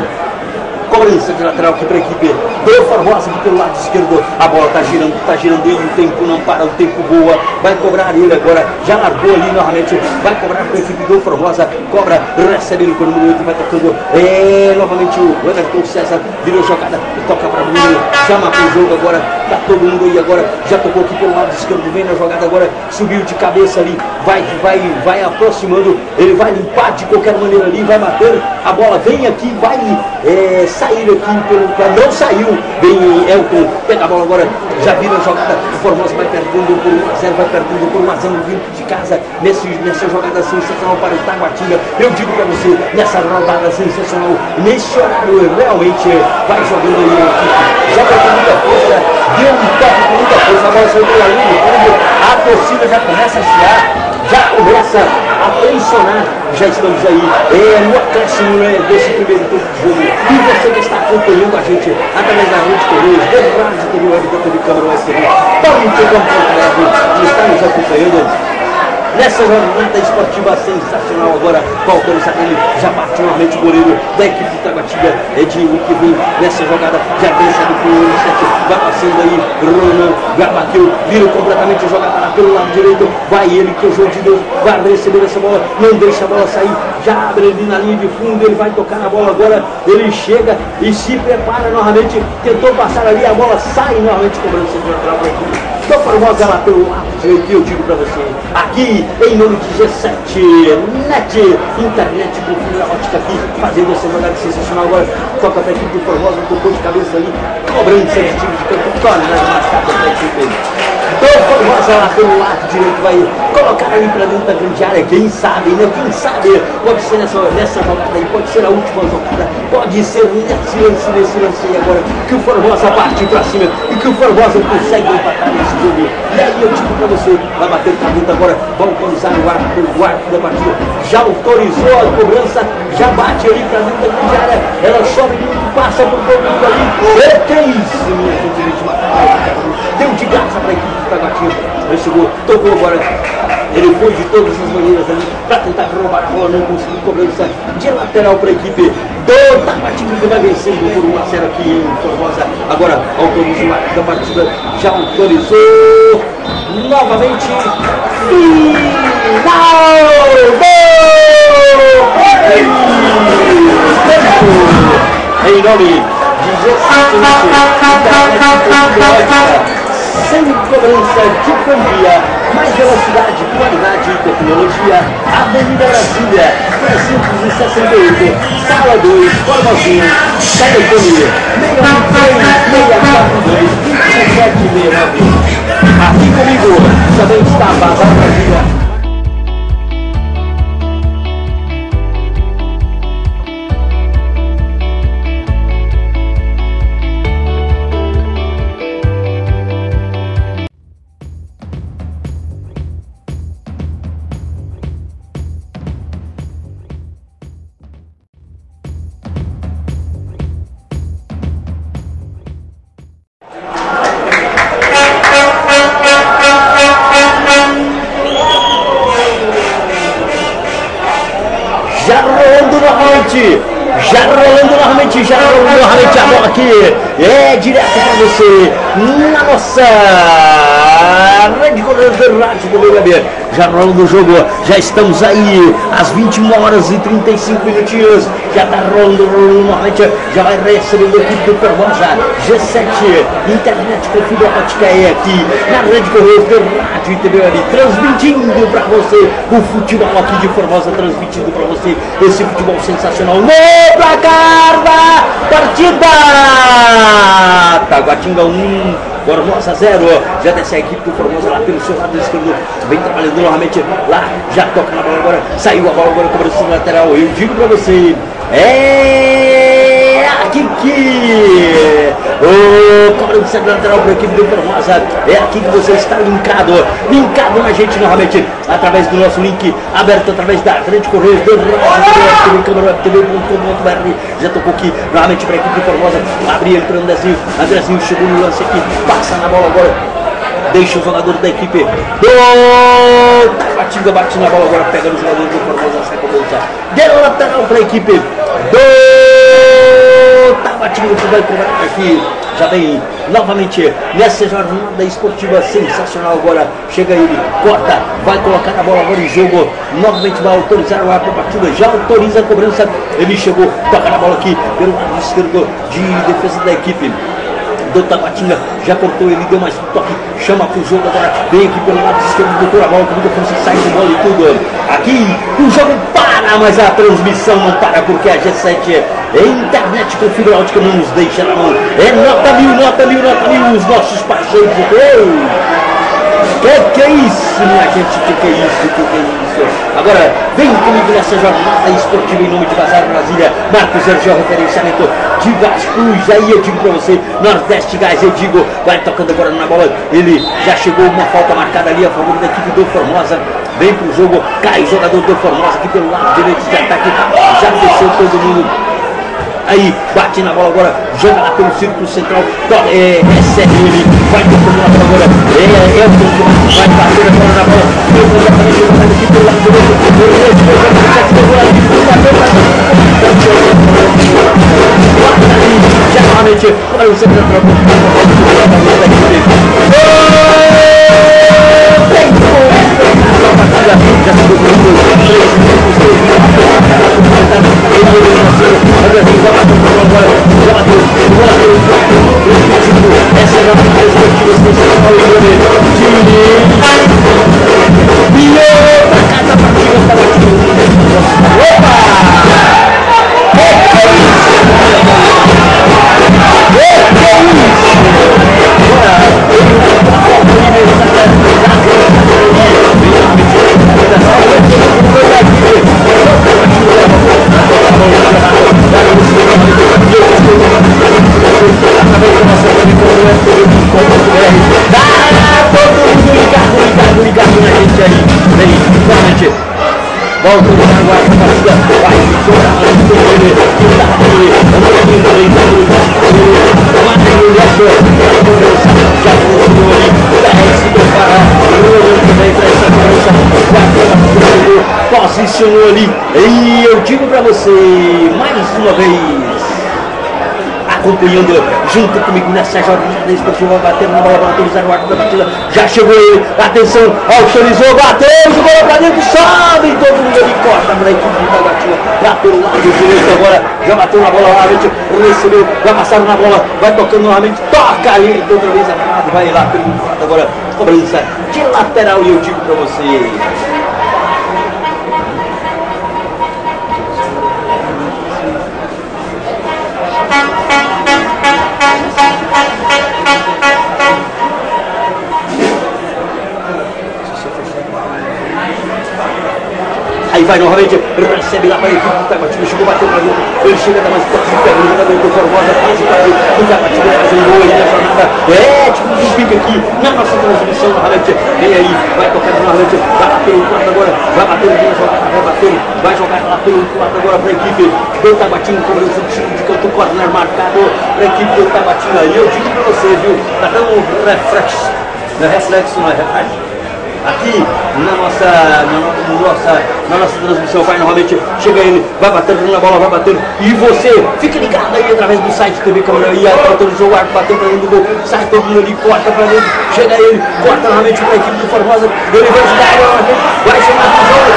Cobrança de lateral aqui para a equipe do Formosa aqui pelo lado esquerdo. A bola tá girando e o tempo não para, o tempo voa. Vai cobrar ele agora, já largou ali novamente. Vai cobrar para a equipe do Formosa. Cobra, recebe ele com o número 8, vai tocando. Novamente o Everton César virou jogada, toca para Bruno. Já matou o jogo agora, tá todo mundo aí agora. Já tocou aqui pelo lado esquerdo, vem na jogada agora, subiu de cabeça ali. Vai aproximando, ele vai limpar de qualquer maneira ali, vai bater. A bola vem aqui, vai sair aqui não saiu, vem Elton, pega a bola agora, já vira a jogada, o Formosa vai perdendo por 1-0, vai perdendo por 1-0 vindo de casa, nessa jogada sensacional para o Taguatinga. Eu digo para você, nessa rodada sensacional, nesse horário, realmente vai jogando aí a equipe, joga com muita força, deu um toque com muita força, a bola saiu pela linha, a torcida já começa a chiar, já começa a tensionar. Já estamos aí no acréscimo desse primeiro tempo de jogo. E você que está acompanhando a gente através da Rede Correios, da Rádio TV Web, da TV Câmara Web TV, que está nos acompanhando nessa jornada esportiva sensacional. Agora, com a autorização dele, já bate novamente o goleiro da equipe de Taguatinga, Edinho, que vem nessa jogada, já vem sabe com o 7, vai passando aí, Ronan, já bateu, vira completamente a jogada lá pelo lado direito, vai ele, que é o jogo de Deus, vai receber essa bola, não deixa a bola sair, já abre ali na linha de fundo, ele vai tocar na bola agora, ele chega e se prepara novamente, tentou passar ali, a bola sai novamente, cobrança de lateral para a equipe do Formosa lá pelo lado direito. Eu digo para você, aqui em nome de G7 Net, internet com fibra ótica aqui, fazendo essa jogada sensacional agora, toca para a equipe do Formosa, tocou de cabeça ali, cobrança de time de campo, torna marcada para a equipe do Formosa lá pelo lado direito, vai colocar ali para dentro da grande área, quem sabe, né? Quem sabe, pode ser nessa jogada aí, pode ser a última jogada, pode ser nesse lance aí agora, que o Formosa parte para cima e que o Formosa consegue empatar esse jogo. E aí eu digo para você, vai bater para dentro agora, vai autorizar o árbitro da partida, já autorizou a cobrança, já bate ali para dentro da grande área, ela sobe muito, passa por todo mundo ali, que isso, minha gente, deu de graça para a equipe do Taguatinga, ele chegou, tocou agora, ele foi de todas as maneiras ali para tentar roubar a bola, não conseguiu, cobrança de lateral para a equipe do Taguatinga, que vai vencendo por 1-0 aqui em Formosa. Agora autoriza o árbitro da partida, já autorizou novamente, final, em nome de G7 sem cobrança de quantia, mais velocidade, qualidade e tecnologia. Avenida Brasília, 368, sala 2, Formosinha, telefone 613-642-2769. Aqui comigo também está a Bazar Brasília. Já rolando novamente a bola aqui, direto para você, na nossa Rede Correios da Rádio TV Web, já rolando o jogo, já estamos aí, às 21 horas e 35 minutinhos, já está rolando novamente, já vai recebendo a equipe do Formosa, G7, internet com fibra ótica é aqui, na Rede Correios da Rádio TV Web, transmitindo para você o futebol aqui de Formosa, transmitindo para você esse futebol sensacional no placar da partida. Taguatinga 1, Formosa 0. Já desce a equipe do Formosa lá pelo seu lado esquerdo, vem trabalhando novamente lá, já toca na bola agora, saiu a bola agora, cobrança lateral. Eu digo para você, Kiki. Cobrança de lateral para a equipe do Formosa. É aqui que você está linkado na gente novamente, através do nosso link aberto, através da Rede Correios do TV.com.br. Já tocou aqui novamente para a equipe do Formosa. Abre ele para o Andrezinho chegou no lance aqui, passa na bola agora. Deixa o jogador da equipe do Tabatinga, bate na bola agora, pega no jogador do Formosa, sai com a bolsa de lateral para a equipe do Tabatinga, que vai cobrar aqui. Já vem novamente nessa jornada esportiva sensacional agora. Chega ele, corta, vai colocar a bola agora em jogo. Novamente vai autorizar o árbitro da partida. Já autoriza a cobrança. Ele chegou, toca na bola aqui pelo lado esquerdo de defesa da equipe do Tabatinga, já cortou, ele deu mais um toque, chama pro jogo agora, vem aqui pelo lado esquerdo, doutor a bola, com muita força, sai de bola e tudo. Aqui o jogo para, mas a transmissão não para, porque a G7 é internet com fibra ótica, não nos deixa na mão. É nota mil, os nossos parceiros. Que é isso, minha gente? Que é isso? Agora, vem comigo nessa jornada esportiva em nome de Bazar Brasília. Marcos Ergel, referenciamento de Gás Cruz. Aí eu digo pra você, Nordeste Gás, eu digo, vai tocando agora na bola. Ele já chegou, uma falta marcada ali a favor da equipe do Formosa. Vem pro jogo, cai o jogador do Formosa aqui pelo lado direito de ataque. Já desceu todo mundo. Aí, bate na bola agora, joga lá pelo círculo central, recebe ele, vai tocando na bola agora, vai bater agora na bola, aqui pelo lado direito, já novamente, olha o centro da volta o Jaguar para a partida, vai jogar posicionou ali, e eu digo para você, mais uma vez, acompanhando junto comigo nessa jornada esportiva, batendo na bola para autorizar o árbitro da partida, já chegou ele, atenção, autorizou, bateu, jogou para dentro, sobe, todo mundo ali, corta para a equipe da Tabatinga, lá pelo lado direito agora, já bateu na bola novamente, recebeu, já passaram na bola, vai tocando novamente, toca ali, outra vez acabado, vai lá pelo lado agora, cobrança de lateral, e eu digo para você, aí vai novamente, recebe lá para a equipe do Tabatinga, chegou, bateu para dentro, ele chega, dá mais toque, pega o jogador do Formosa, quase, o Tabatinga faz um gol aí na jornada, tipo, fica aqui na nossa transmissão novamente, vem aí, vai tocar novamente, vai bater o quarto agora, vai bater o jogada, vai jogar lá pelo quarto agora para a equipe do Tabatinga, cobrança de tiro de canto, corner marcado para a equipe do Tabatinga, e eu digo para você, viu, tá dando um reflexo, não é reflexo, não é reflexo. Aqui na nossa transmissão, vai novamente, chega ele, vai batendo na bola, vai batendo, e você fica ligado aí através do site TV Câmara, e autorizou o árbitro, bateu para dentro do gol, sai todo mundo ali, corta para dentro, chega ele, corta novamente para a equipe do Formosa, ele vai jogar, vai chamar pro jogo,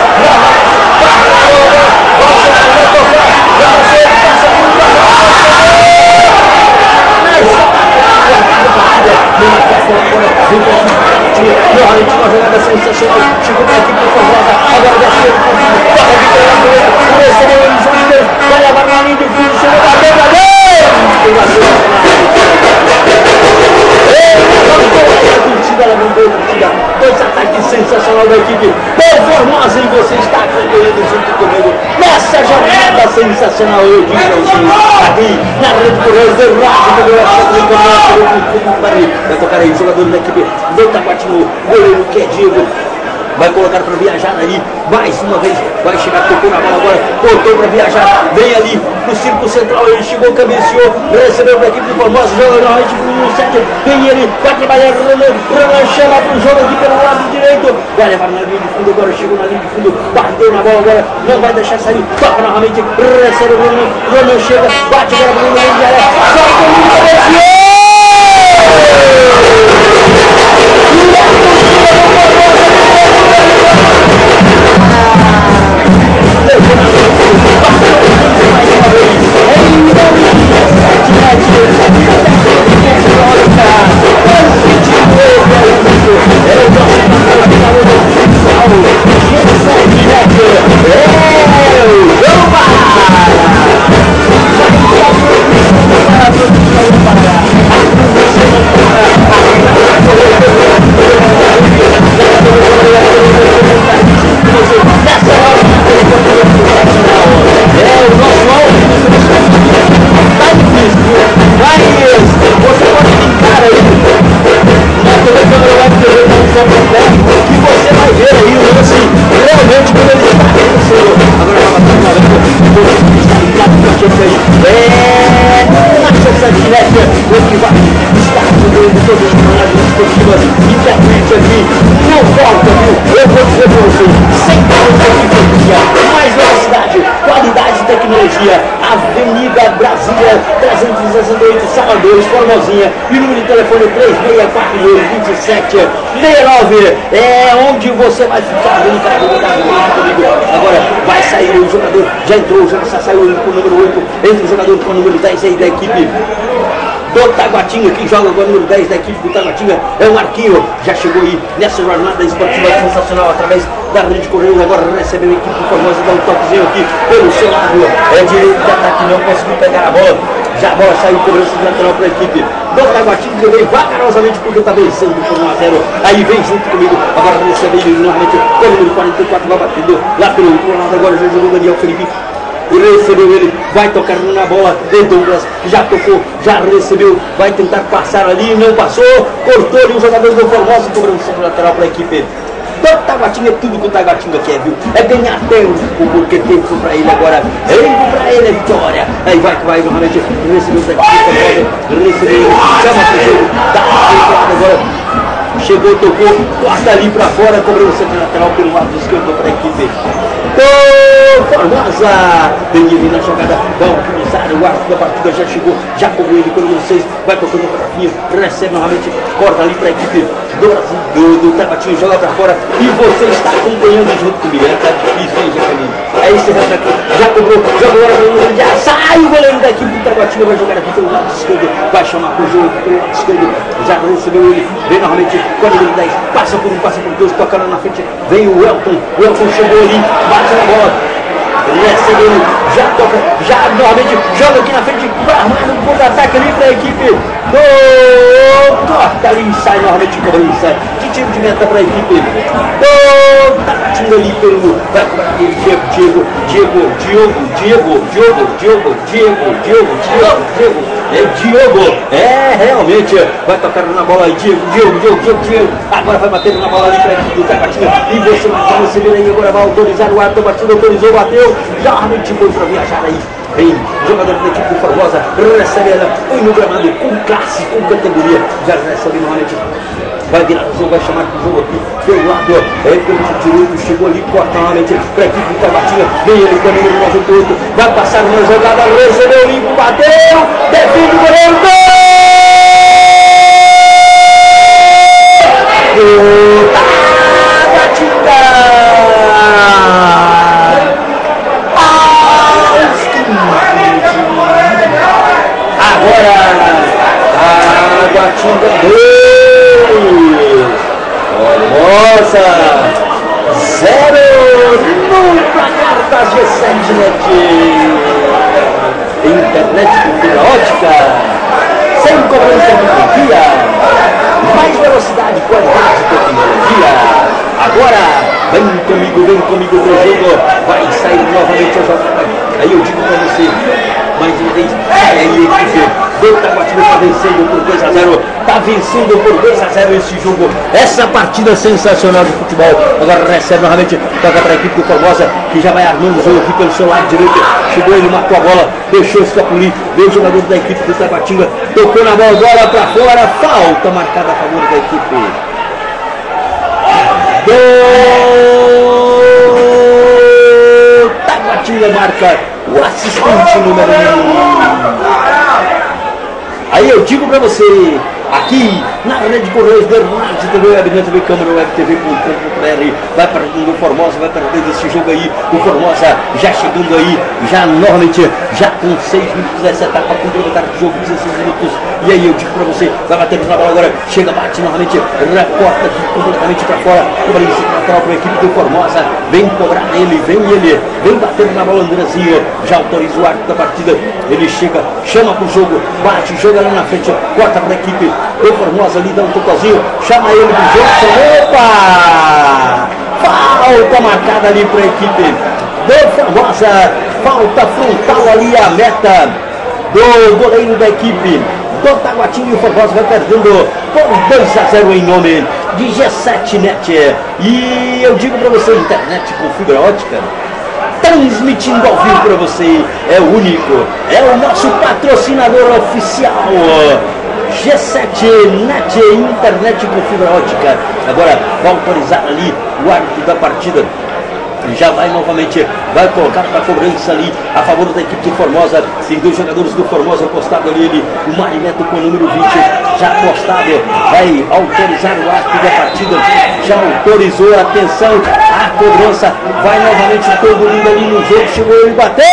novamente uma jogada sensacional, chegou para a equipe do Formosa, agora desceu, toca aqui pela direita, recebeu o Elisandro, vai levar na linha do fundo, chegou para dentro, dois ataques sensacional da equipe do Formosa, e você está acompanhando junto comigo nessa jornada sensacional, eu digo para vocês, vir na rede por Reis de vai tocar aí o jogador da equipe do Taguatinga, o goleiro que é Diego. Vai colocar para viajar ali, mais uma vez, vai chegar, tocou na bola agora, botou para viajar, vem ali no círculo central, ele chegou, cabeceou, recebeu para a equipe do Formosa, joga novamente no 7, vem ele, vai trabalhar, Ronan chama para o jogo aqui pelo lado direito, vai levar na linha de fundo agora, chegou na linha de fundo, bateu na bola agora, não vai deixar sair, toca novamente, recebe o Ronan chega, bate agora para o Ronan de área, solta o mundo, cabeceou! Avenida Brasília 368, Sala 2, Formosinha, e o número de telefone 3642-2769, é onde você vai ficar comigo. Agora vai sair o jogador, já entrou, já saiu com o número 8, entra o jogador com o número 10 aí da equipe do Taguatinga, quem joga com o número 10 da equipe do Taguatinga é o Marquinho, já chegou aí nessa jornada esportiva sensacional através da rede de Correios, agora recebeu a equipe do Formosa, dá um toquezinho aqui pelo seu lado, é direito de ataque, não conseguiu pegar a bola, já a bola saiu, cobrança lateral para a equipe do Taguatinga, que veio vagarosamente porque está vencendo por 1-0, aí vem junto comigo, agora recebe ele novamente, com o número 44, vai batendo lá pelo outro lado, agora já jogou o Daniel Felipe, recebeu ele, vai tocar na bola de Douglas, já tocou, já recebeu, vai tentar passar ali, não passou, cortou ali o jogador do Formosa, cobrança lateral para a equipe do Taguatinga. É tudo que o Taguatinga quer, viu? É ganhar tempo, porque tempo para ele agora, tempo para ele é vitória. Aí vai novamente, recebeu o Taguatinga, recebeu, chama pro jogo, dá agora, chegou, tocou, corta ali para fora, cobrança lateral pelo lado esquerdo para a equipe do Formosa. Vem ele na jogada, vai o comissário, o árbitro da partida já chegou, já cobrou ele pelo número 6, vai tocando para Rafinha, recebe novamente, corta ali para a equipe do Taguatinga, joga para fora e você está acompanhando junto comigo, tá difícil, hein, Jacaninho? Aí você já cobrou, joga agora pelo número 10, sai o goleiro da equipe do Taguatinga, vai jogar aqui pelo lado esquerdo, vai chamar pro jogo pelo lado esquerdo, já recebeu ele, vem novamente com o número 10, passa por um, passa por dois, toca lá na frente, vem o Elton chegou ali, bate na bola, recebe ele, já toca, já novamente joga aqui na frente, vai armar um contra-ataque ali para a equipe do corta ali, sai novamente cobrança de tiro de meta para a equipe do Taguatinga ali pelo, vai cobrar ali Diego, é realmente, vai tocar na bola aí, Diego, agora vai bater na bola ali para a equipe do Taguatinga, e você vai receber aí, agora vai autorizar o árbitro, batida, autorizou, bateu, já realmente foi para viajar aí. Vem, jogador da equipe do Formosa, recebe ela, foi no gramado, com classe, com categoria, já recebe novamente, vai virar o jogo, vai chamar pro jogo aqui, pelo lado, pelo direito, chegou ali, corta novamente para a equipe do Taguatinga, vem ele com o número 98, vai passar uma jogada, recebeu, limpo, bateu, defende o goleiro, gol! Taguatinga! Agora, Taguatinga 2, Formosa 0, no placar da G7net, internet de fibra ótica, sem cobrança de energia, mais velocidade, qualidade de tecnologia. Agora, vem comigo pro jogo, vai sair novamente a jogada. Aí eu digo para você, mais uma vez, aí a equipe do Taguatinga está vencendo por 2 a 0, está vencendo por 2 a 0 esse jogo, essa partida sensacional de futebol. Agora recebe novamente, toca para a equipe do Formosa, que já vai armando o jogo aqui pelo seu lado direito, chegou ele, matou a bola, deixou escapulir, veio o jogador da equipe do Taguatinga, tocou na bola, bola para fora, falta marcada a favor da equipe do Taguatinga, marca o assistente número 1. Aí eu digo pra você, aqui na Rede Correios de Rádio TV Web, na TV Câmara Web TV.com.br, vai perdendo o Formosa, vai perdendo esse jogo aí, o Formosa já chegando aí, já normalmente, já com 6 minutos dessa etapa complementar do jogo, 16 minutos, e aí eu digo pra você, vai batendo na bola agora, chega, bate novamente, recorta aqui completamente pra fora, cobrança lateral pra equipe do Formosa, vem cobrar ele, vem batendo na bola, Andrezinho, já autoriza o árbitro da partida, ele chega, chama pro jogo, bate, joga lá na frente, corta pra equipe do Formosa ali, dá um toquezinho, chama ele pro jogo, opa! Falta marcada ali pra equipe do Formosa, falta frontal ali a meta do goleiro da equipe do Taguatinga, e o Formosa vai perdendo por 2 a 0 em nome de G7 Net. E eu digo pra você, internet com fibra ótica, transmitindo ao vivo para você, é o único, é o nosso patrocinador oficial, G7 Net, internet com fibra ótica. Agora vai autorizar ali o árbitro da partida, já vai novamente, vai colocar para cobrança ali a favor da equipe do Formosa. Tem 2 jogadores do Formosa apostado ali, ele, o Marineto com o número 20 já apostado, vai autorizar o árbitro da partida, já autorizou, atenção, a cobrança, vai novamente todo mundo ali no jogo, chegou ele, bateu!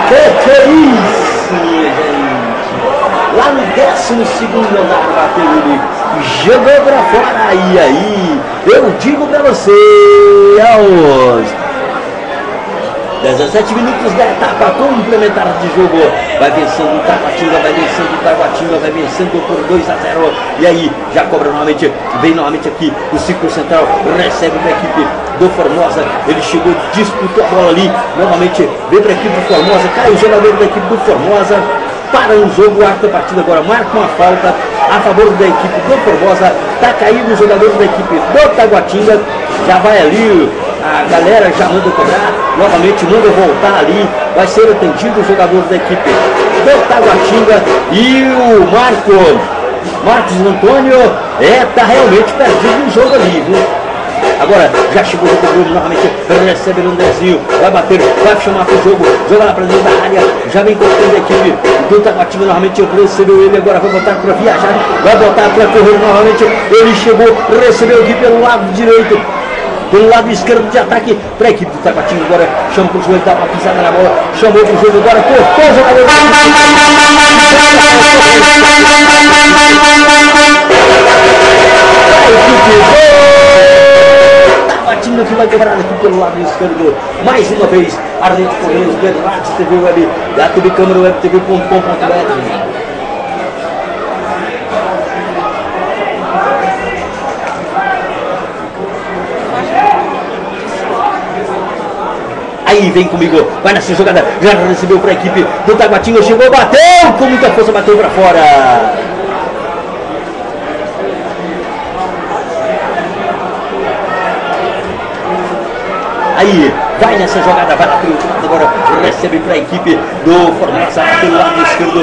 Que é isso, minha gente? Lá no 12º andar bateu ele, jogou pra fora, e aí, eu digo pra você, aos 17 minutos da etapa complementar de jogo, vai vencendo o Taguatinga, vai vencendo por 2 a 0, e aí, já cobra novamente, vem novamente aqui, o ciclo central, recebe da equipe do Formosa, ele chegou, disputou a bola ali, novamente, vem pra equipe do Formosa, cai o jogador da equipe do Formosa, para o jogo, o árbitro da partida agora marca uma falta a favor da equipe do Formosa, está caindo o jogador da equipe do Taguatinga, já vai ali, a galera já manda cobrar, novamente manda voltar ali, vai ser atendido o jogador da equipe do Taguatinga, e o Marcos Antônio, tá realmente perdido o jogo ali, viu? Agora já chegou o Bruno novamente, recebe o Andrezinho, vai bater, vai chamar pro jogo, joga lá pra dentro da área, já vem cortando a equipe do Taguatinga, novamente recebeu ele, agora vai botar pra viajar, vai botar pra correr novamente, ele chegou, recebeu aqui pelo lado direito, pelo lado esquerdo de ataque para a equipe do Taguatinga, agora chama pro jogo, dá uma pisada na bola, chamou pro jogo, agora cortou o jogador Taguatinga, que vai quebrar aqui pelo lado esquerdo, mais uma vez, a Rede Correios de Rádio TV Web, da TV Câmara Web TV.com.br. Aí vem comigo, vai nessa jogada, já recebeu para a equipe do Taguatinga, chegou, bateu, com muita força, bateu para fora. Aí, vai nessa jogada, vai lá pelo lado agora, recebe para a equipe do Formosa pelo lado esquerdo,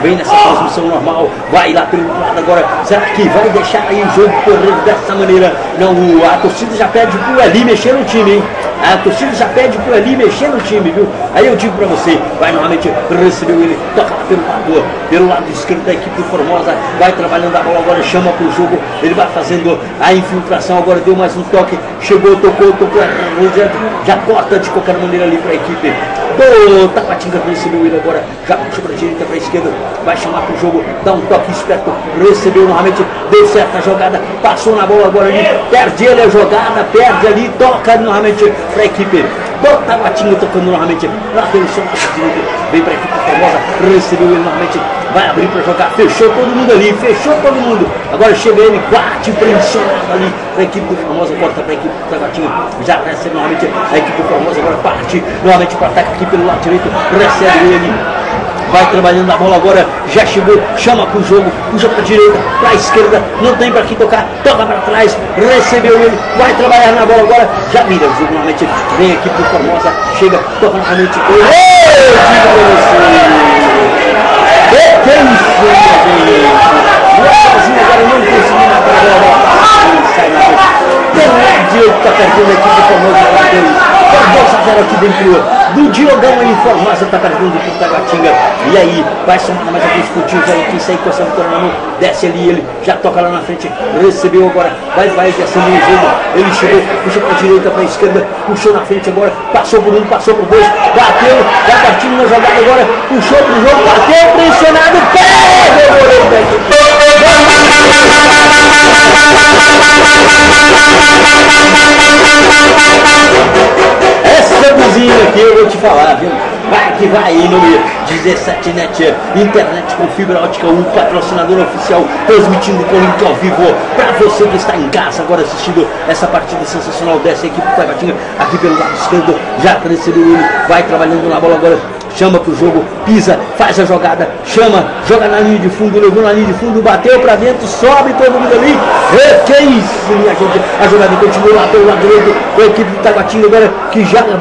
vem nessa transmissão normal, vai lá pelo lado agora, será que vai deixar aí o jogo correr dessa maneira? Não, a torcida já pede pro Eli mexer no time, hein? A torcida já pede pro Eli mexer no time, viu? Aí eu digo pra você, vai novamente, recebeu ele, toca pelo lado esquerdo da equipe do Formosa, vai trabalhando a bola agora, chama pro jogo, ele vai fazendo a infiltração, agora deu mais um toque, chegou, tocou, já corta de qualquer maneira ali pra equipe do Taguatinga, recebeu ele agora, já puxa pra direita, pra esquerda, vai chamar pro jogo, dá um toque esperto, recebeu novamente, deu certa jogada, passou na bola agora ali, perde ele a jogada, perde ali, toca novamente pra equipe do Taguatinga, tocando novamente lá pelo seu lado direito, vem pra equipe Formosa, recebeu ele novamente, vai abrir para jogar, fechou todo mundo ali, fechou todo mundo. Agora chega ele, bate pressionado ali para a equipe do Formosa, corta para a equipe do Taguatinga, já recebe novamente a equipe do Formosa, agora parte novamente para ataque aqui pelo lado direito, recebe ele. Vai trabalhando a bola agora, já chegou, chama pro jogo, puxa pra direita, pra esquerda, não tem pra quem tocar, toca pra trás, recebeu ele, vai trabalhar na bola agora, já vira o jogo novamente, vem a equipe do Formosa, chega, toca novamente, que é isso, minha gente? Sozinho agora não conseguiu matar a bola, sai na bola, pela direita, tá perdendo a equipe do Formosa, Formosa zero aqui dentro do Diogão aí, Formosa tá perdendo pro Taguatinga. E aí, vai somar mais alguns pontinhos aí, quem sair com essa vitória na mão, desce ali, ele já toca lá na frente, recebeu agora, vai descendo no jogo, ele chegou, puxa pra direita, pra esquerda, puxou na frente agora, passou por um, passou por dois, bateu, vai partindo na jogada agora, puxou pro jogo, bateu, pressionado, pega o goleiro da equipe. Essa cozinha aqui eu vou te falar, viu? Vai que vai aí no 17net, internet com fibra ótica, um patrocinador oficial, transmitindo com link ao vivo para você que está em casa agora assistindo essa partida sensacional dessa equipe do Taguatinga, aqui pelo lado esquerdo, já recebeu ele, vai trabalhando na bola agora, chama pro jogo, pisa, faz a jogada, chama, joga na linha de fundo, levou na linha de fundo, bateu pra dentro, sobe todo mundo ali, que isso, minha gente, a jogada continua lá pelo lado direito, com a equipe do Taguatinga agora, que joga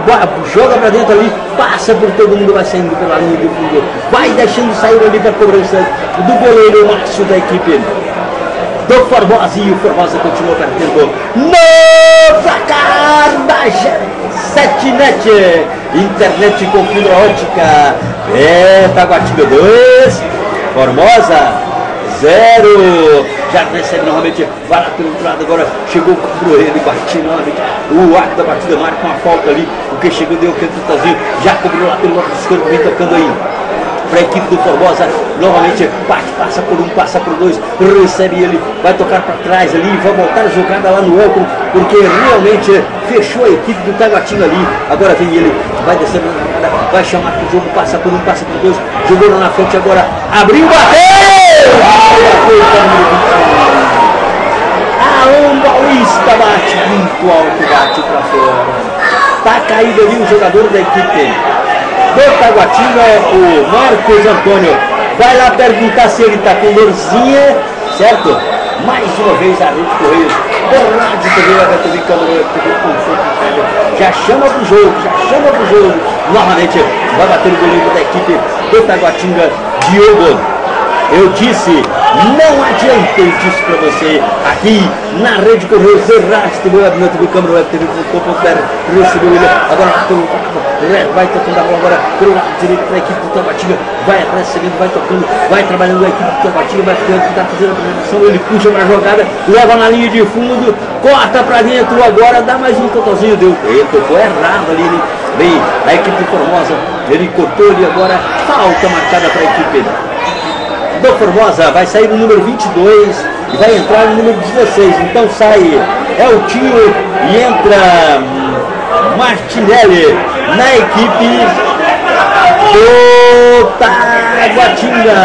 pra dentro ali, passa por todo mundo, vai saindo pela linha de fundo, vai deixando sair ali pra cobrança do goleiro Márcio da equipe do Formosa, e o Formosa continua perdendo no placar da G7net, internet com fibra ótica, Taguatinga 2, Formosa 0, já recebe novamente, vai lá pelo outro lado agora, chegou pro ele, bateu novamente, o arco da partida marca uma falta ali, o que chegou deu o cantozinho, já cobrou lá pelo lado esquerdo, vem tocando aí para a equipe do Formosa, novamente bate, passa por um, passa por dois, recebe ele, vai tocar para trás ali, vai voltar a jogada lá no ângulo, porque realmente fechou a equipe do Taguatinga ali, agora vem ele, vai descendo na jogada, vai chamar pro jogo, passa por um, passa por dois, jogou lá na frente agora, abriu, bateu! Alan Paulista bate muito alto, bate para fora, tá caído ali o jogador da equipe do Taguatinga, o Marcos Antônio, vai lá perguntar se ele tá com dorzinha, certo? Mais uma vez a Rede Correios, do Rádio TV, a TV Câmara, TV Conforto, já chama pro jogo, novamente vai bater o goleiro da equipe do Taguatinga, Diogo. Eu disse, não adianta, eu disse pra você, aqui na Rede Correios, Rádio TV, na TV Câmara, Web TV, recebeu ele, agora vai tocando a bola agora pelo lado direito da equipe do Taguatinga, vai recebendo, vai tocando, vai trabalhando a equipe do Taguatinga, vai tentar fazer a apresentação, ele puxa pra jogada, leva na linha de fundo, corta pra dentro agora, dá mais um totalzinho, ele tocou errado ali, né? Bem, a equipe do Formosa, ele cortou ali agora, falta marcada pra equipe do Formosa, vai sair o número 22 e vai entrar o número 16, então sai Eltinho e entra Martinelli na equipe do Taguatinga.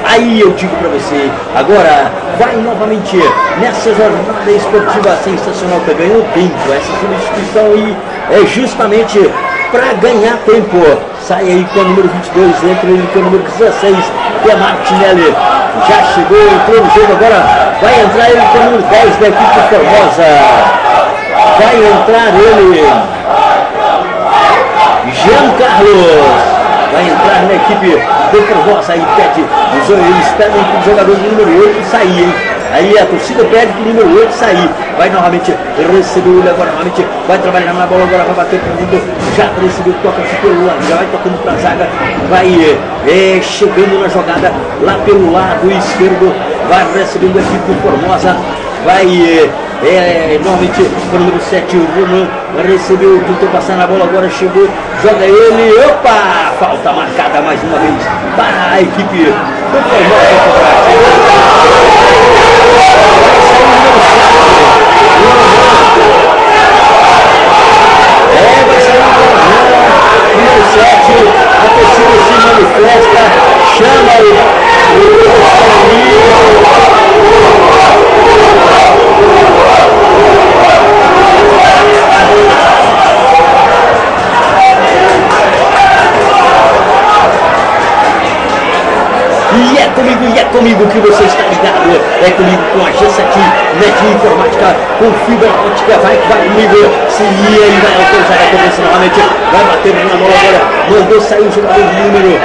Aí eu digo pra você, agora vai novamente nessa jornada esportiva sensacional, tá ganhando tempo, essa substituição aí é justamente para ganhar tempo. Sai aí com o número 22, entra ele com o número 16, que é Martinelli. Já chegou, entrou no jogo agora, vai entrar ele com o número 10 da equipe Formosa. Vai entrar ele, Jean Carlos. Vai entrar na equipe do Formosa, aí pede, eles pedem para o jogador de número 8 sair, hein? Aí a torcida pede para o número 8 sair. Vai novamente, recebeu ele agora, novamente vai trabalhar na bola, agora vai bater para dentro, já recebeu, toca-se pelo lado, já vai tocando para a zaga, vai chegando na jogada lá pelo lado esquerdo, vai recebendo a equipe do Formosa, vai novamente o número 7, o Roman recebeu, tentou passar na bola, agora chegou, joga ele, opa, falta marcada mais uma vez para a equipe do Formosa. Vai sair o número 7, a torcida se manifesta, chama o comigo que você está ligado, é comigo com a G7 Net Informática, com fibra ótica, vai comigo, se ele vai autorizar a cobrança novamente, vai bater na bola agora, mandou sair o jogador de número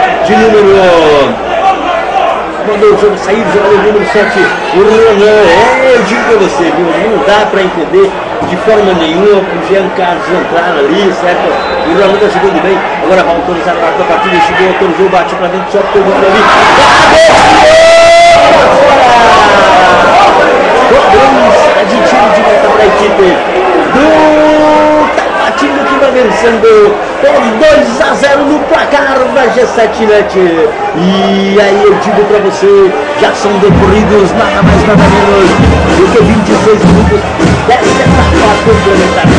mandou o jogo sair, o jogador número 7, o Ronan. Eu digo pra você, viu, não dá pra entender de forma nenhuma pro Jean Carlos entrar ali, certo? O Ronan tá jogando bem, agora vai autorizar a quarta partida, chegou, autorizou, bate pra dentro, só pegou ali. Cobrança de tiro de meta pra equipe do Taguatinga, que vai vencendo por 2-0 no placar da G7 Net. E aí eu digo pra você, já são decorridos nada mais nada menos do que 26 minutos dessa etapa complementar do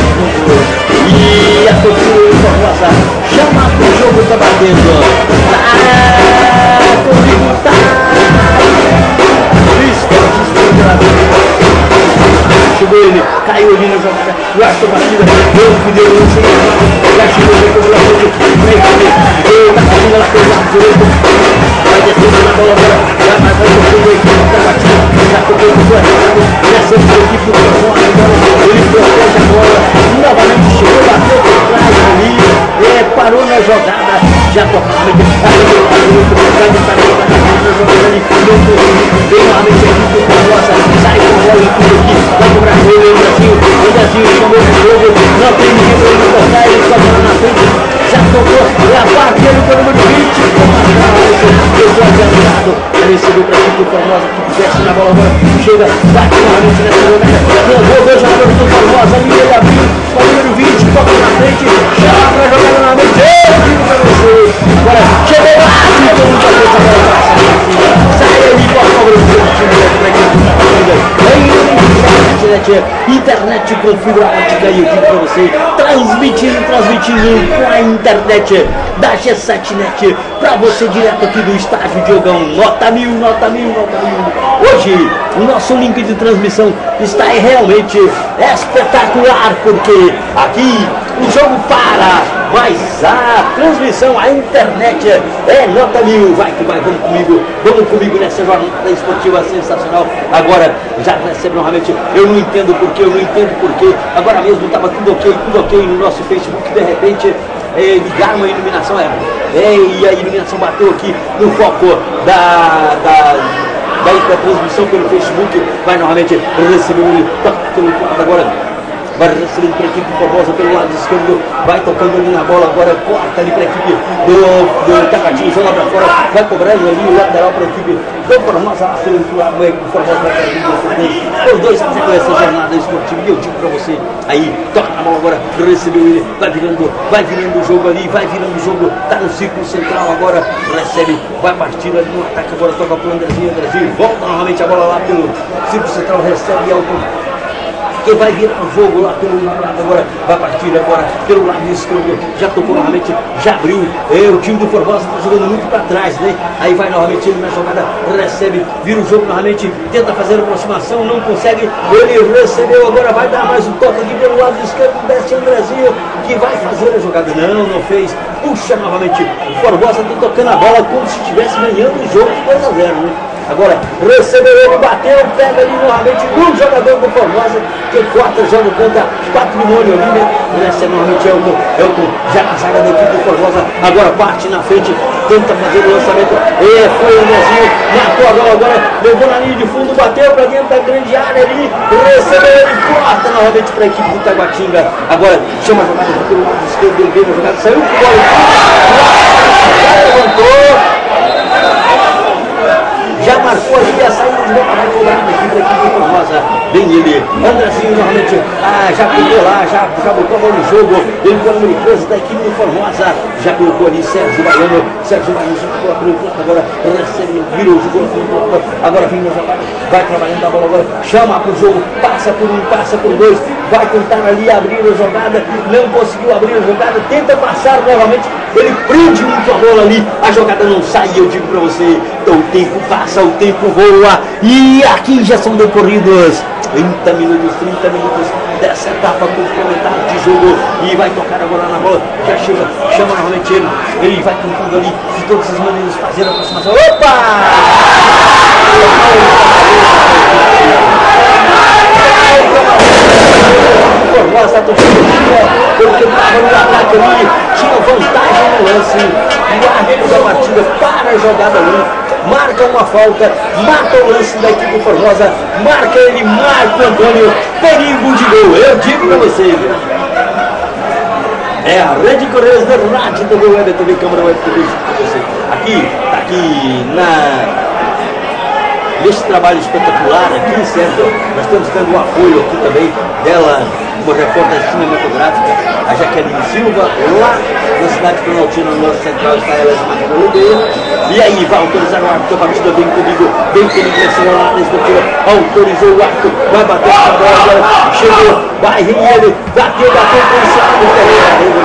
jogo. E a torcida Formosa chama pro jogo, tá batendo. Chegou ele, caiu ali na jogada, guardou a batida, deu o deu, já chegou ele, cobrou a frente, deu a batida lá pelo lado direito, vai descendo na bola agora, vai descendo a equipe da batida, já tocou o seu errado, descendo a equipe do Formosa agora, ele protege a bola, novamente chegou, bateu por trás ali, parou na jogada, já tocou a frente, vai tentar a jogada ali, vem novamente a equipe do Formosa, sai com a bola aqui, vai cobrar ele, o Brasil chamou o jogo, não tem ninguém para ele tocar, ele só bola na frente, já tocou, é a batida do número 20, pegou adiantado, recebeu para a equipe do Formosa, que desce na bola agora, chega, bate novamente nessa jogada, levou dois jogadores do Formosa, ali ele abriu, o número 20, toca na frente, chama para a jogada novamente, eu digo para você, agora chegou lá, todo mundo já fez a bola, sai ali, por favor, internet com fibra ótica, e eu digo pra você, transmitindo com a internet da G7 Net pra você direto aqui do estádio Diogão, nota mil. Hoje o nosso link de transmissão está realmente espetacular, porque aqui o jogo para, mas a transmissão, a internet é nota mil. Vai, vamos comigo nessa jornada esportiva sensacional. Agora já recebe novamente, eu não entendo porquê, agora mesmo estava tudo ok no nosso Facebook, de repente ligaram a iluminação, e a iluminação bateu aqui no foco da transmissão pelo Facebook, vai novamente receber o toque pelo lado agora. Vai recebendo para a equipe Formosa pelo lado esquerdo, vai tocando ali na bola, agora corta ali para a equipe do Taguatinga, joga para fora, vai cobrando ali o lateral para a equipe do Formosa, pelo lado do Formosa vai cair por 2-0 essa jornada esportiva. E eu digo para você, aí toca na bola agora, recebeu ele, vai virando o jogo ali, tá no círculo central agora, recebe, vai partir ali no ataque, agora toca para o Andrezinho, volta novamente a bola lá pelo círculo central, recebe alto. Que vai virar o jogo lá pelo lado agora, vai partir agora pelo lado esquerdo, já tocou novamente, já abriu, o time do Formosa está jogando muito para trás, né? Aí vai novamente ele na jogada, recebe, vira o jogo novamente, tenta fazer a aproximação, não consegue, ele recebeu, agora vai dar mais um toque aqui pelo lado esquerdo, desce Andrezinho, que vai fazer a jogada, não fez, puxa novamente, o Formosa está tocando a bola como se estivesse ganhando o jogo de 2-0, né? Agora recebeu ele, bateu, pega ali novamente um jogador do Formosa, que corta, joga, canta patrimônio ali, né? Recebe novamente Elton, já na zaga da equipe do Formosa, agora parte na frente, tenta fazer o lançamento, foi o Andrezinho, matou a bola agora, levou na linha de fundo, bateu para dentro da grande área ali, recebeu ele, corta novamente para a equipe do Taguatinga, agora chama a jogada pelo lado esquerdo, ele veio na jogada, saiu com bola, levantou, já marcou ali a saída de bola, vai cobrar aqui da equipe do Formosa, vem ele, Andrezinho novamente, já pegou lá, já botou a mão no jogo, ele foi o número 13 da equipe do Formosa, já colocou ali Sérgio Baiano ficou pelo lado agora, recebe, virou o jogo, agora vem na jogada, vai trabalhando a bola agora, chama pro jogo, passa por um, passa por dois, vai tentar ali abrir a jogada, não conseguiu abrir a jogada, tenta passar novamente, ele prende muito a bola ali, a jogada não sai, eu digo pra você, então o tempo passa, o tempo voa, e aqui já são decorridos 30 minutos dessa etapa complementar de jogo, e vai tocar agora na bola, já chama novamente ele vai tentando ali, de todas as maneiras, fazer a aproximação, opa! Formosa está porque estava no ataque ali, tinha vantagem no lance. O árbitro da partida para a jogada ali, marca uma falta, mata o lance da equipe Formosa, marca ele, Marco Antônio, perigo de gol, eu digo para vocês. É a Rede Correios da Rádio TV Web TV Câmara Web TV para você. Aqui neste trabalho espetacular aqui, certo? Nós estamos tendo o apoio aqui também dela, uma repórter cinematográfica, a Jaqueline Silva, lá na cidade de Planaltina, no nosso central, está ela chamada de Oliveira. E aí, vai autorizar o árbitro, a partida bem comigo nessa lá na estrutura, autorizou o árbitro, vai bater a bola, chegou, vai rir ele, bateu, posicionado no terreno,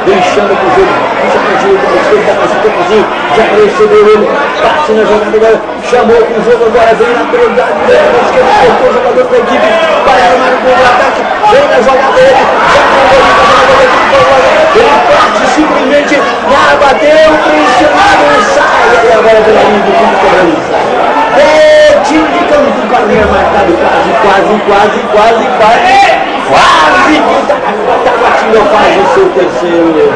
ele chama pro jogo, puxa pro jogo, dá mais um tempozinho, já recebeu ele, bate na jogada, chamou pro jogo, agora vem na prioridade, esquerda, cortou o jogador da equipe, vai armar o gol do ataque, vem na jogada dele, ele parte simplesmente, já bateu, pressionado, sai, e agora pela linha do time de cobrança. Time de campo, corner marcado, quase que tá batendo, faz o seu terceiro.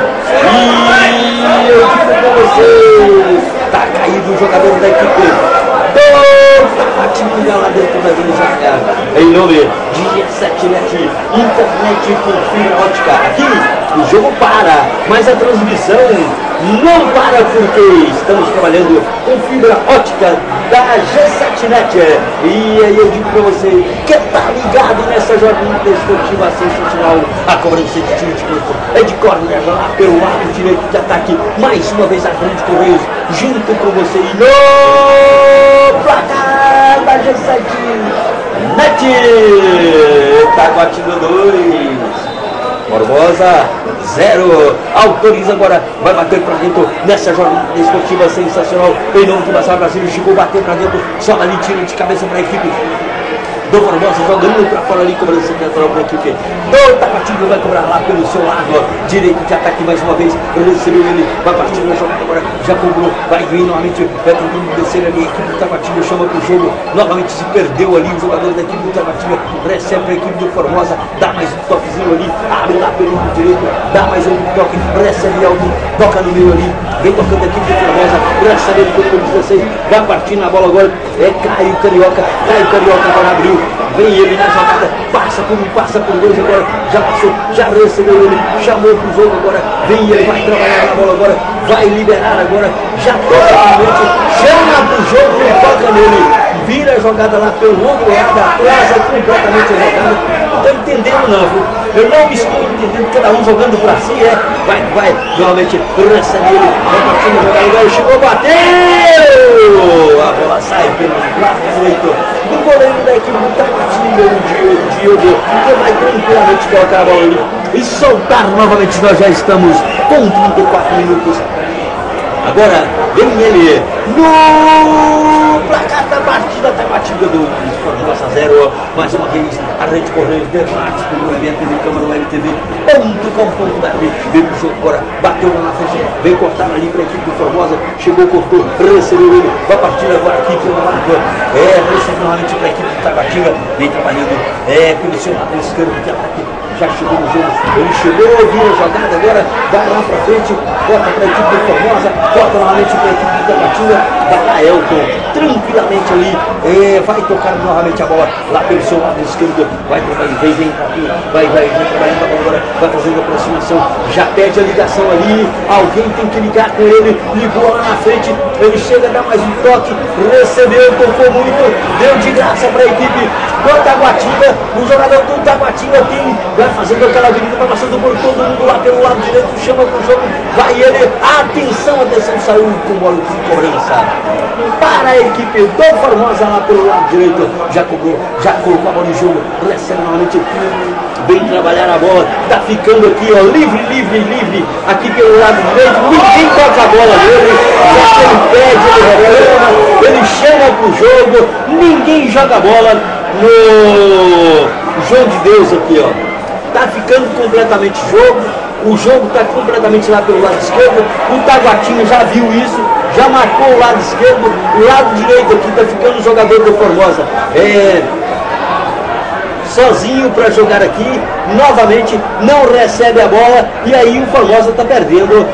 E eu digo pra vocês, tá caído o jogador da equipe. Tá batendo lá dentro da Vila em nome de G7net, internet por fibra ótica. Aqui o jogo para, mas a transmissão não para porque estamos trabalhando com fibra ótica da G7net. E aí eu digo para você que tá ligado nessa jornada esportiva sensacional. A cobrança de tiro de campo é de corner lá pelo lado direito de ataque. Mais uma vez a Rede Correios junto com você e no placar da G7net. Taguatinga 2, Formosa 0. Autoriza agora, vai bater pra dentro nessa jornada esportiva sensacional. Em nome de Bassar Brasil, chegou, bateu pra dentro, só ali, tira de cabeça pra equipe do Formosa, jogando pra fora ali, cobrança central pra equipe do Taguatinga, vai cobrar lá pelo seu lado direito de ataque mais uma vez, recebeu ele, vai partir na jogada agora, já cobrou, vai vir novamente, vai tentando descer ali, a equipe do Taguatinga chama pro jogo, novamente se perdeu ali, o jogador da equipe do Taguatinga recebe a equipe do Formosa, dá mais um toquezinho ali, abre lá pelo lado direito, dá mais um toque, recebe algo, toca no meio ali, vem tocando a equipe do Formosa, recebe ele pelo 16, vai partir na bola agora, Caio Carioca agora abriu, vem ele na jogada, passa por dois agora, já passou, já recebeu ele, chamou pro jogo agora, vem ele, vai trabalhar na bola agora, vai liberar agora, já toca novamente, chama pro jogo e toca nele, vira a jogada lá pelo outro lado, atrasa completamente a jogada. Não estou entendendo não, viu? Eu não estou entendendo, cada um jogando pra si, vai, novamente, recebe ele, vai partindo a jogada agora, chegou, bateu! A bola sai pelo lado direito do goleiro da equipe do Taguatinga, o Diogo, que vai tranquilamente colocar a bola ali e soltar novamente. Nós já estamos com 34 minutos. Agora vem ele no placar da partida, Taguatinga 2, Formosa 0. Mais uma vez a Rede Correios de Rádio pelo TV Câmara Web TV.com.br. Vem pro jogo agora, bateu lá na frente, vem cortar ali para a equipe do Formosa, chegou, cortou, recebeu ele, vai partir agora aqui pelo lado, recebe novamente para a equipe do Taguatinga, vem trabalhando, pelo seu lado esquerdo de ataque. Já chegou no jogo, ele chegou, vira a jogada agora, vai lá pra frente, bota pra equipe do Formosa, bota novamente pra equipe do Taguatinga, vai lá Elton, tranquilamente ali, vai tocar novamente a bola lá pelo seu lado esquerdo, vai trabalhando, vem trabalhando a bola agora, vai fazendo a aproximação, já pede a ligação ali, alguém tem que ligar com ele, ligou lá na frente, ele chega, dá mais um toque, recebeu, tocou muito, deu de graça pra equipe do Taguatinga, o jogador do Taguatinga vai fazendo aquela avenida, vai passando por todo mundo lá pelo lado direito, chama pro jogo, vai ele, atenção, saiu com bola de cobrança para a equipe do Formosa lá pelo lado direito, já colocou a bola no jogo, recebe novamente, vem trabalhar a bola, tá ficando aqui, ó, livre, aqui pelo lado direito, ninguém toca a bola nele, já ele pede, ele reclama, ele chama pro jogo, ninguém joga a bola no João de Deus aqui, ó. Tá ficando completamente jogo, O jogo está completamente lá pelo lado esquerdo. O Taguatinga já viu isso, já marcou o lado esquerdo. O lado direito aqui está ficando o jogador do Formosa sozinho para jogar aqui. Novamente não recebe a bola. E aí o Formosa está perdendo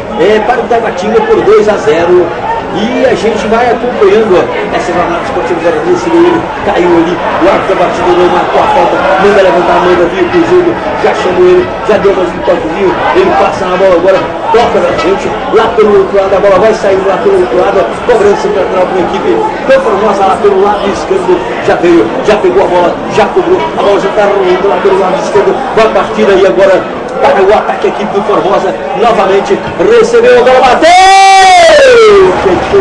para o Taguatinga por 2-0. E a gente vai acompanhando essa jornada esportiva Guaraniense. Ele caiu ali, o árbitro da partida não marcou a falta, manda levantar a manga, viu pro jogo, já chamou ele, já deu mais um toquezinho, ele passa na bola agora, toca na gente, lá pelo outro lado, a bola vai sair lá pelo outro lado, cobrança lateral para a equipe do Formosa lá pelo lado esquerdo, já veio, já pegou a bola, já cobrou, a bola já está rolando lá pelo lado esquerdo, vai partir aí agora para o ataque, a equipe do Formosa, novamente, recebeu a bola, bateu! Que é isso?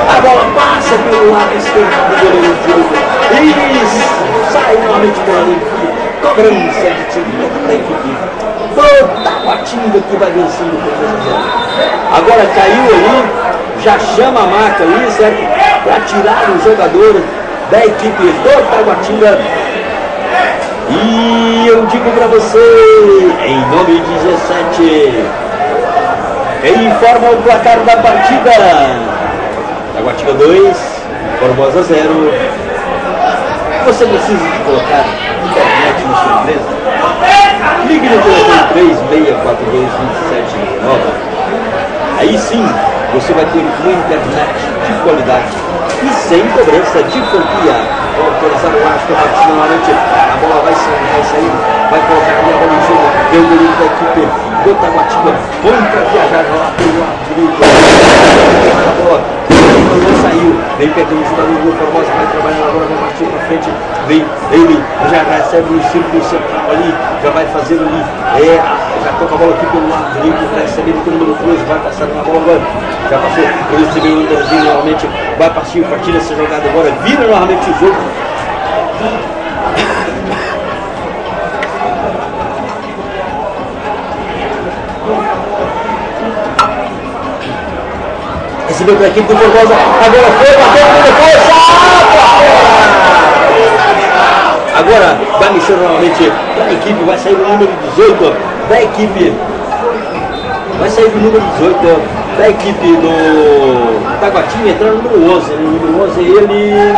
A bola passa pelo lado esquerdo do goleiro Diogo e sai novamente pela equipe. Cobrança de time da equipe do Taguatinga que vai vencendo por 2-0. Agora caiu ali, já chama a marca ali, certo? Para tirar o jogador da equipe do Taguatinga. E eu digo para você, em nome de 17, quem informa o placar da partida: Taguatinga 2, Formosa 0. Você precisa de colocar internet na sua empresa? Ligue no telefone 36422769. Aí sim, você vai ter uma internet de qualidade e sem cobrança de franquia. Autorizado o árbitro da partida novamente. A bola vai sair, vai colocar ali a bola em jogo. Deu o goleiro da equipe do Taguatinga. Vamos para viajar lá pelo lado direito. A bola não saiu. Vem pegando o jogador do Formosa, vai trabalhando agora, vai partir para frente. Vem ele, já recebe o círculo central ali, já vai fazendo ali. Já toca a bola aqui pelo lado direito, recebe ele com o número 13, vai passar na bola agora. Já passou, ele recebeu o Andrezinho novamente, vai partir essa jogada agora, vira novamente o jogo. Recebeu para a equipe do Formosa, agora foi, bateu com depois, agora vai mexer novamente para a equipe, vai sair o número 18 da equipe, vai sair o número 18 da equipe do Taguatinga, entrando no número 11, o número 11 ele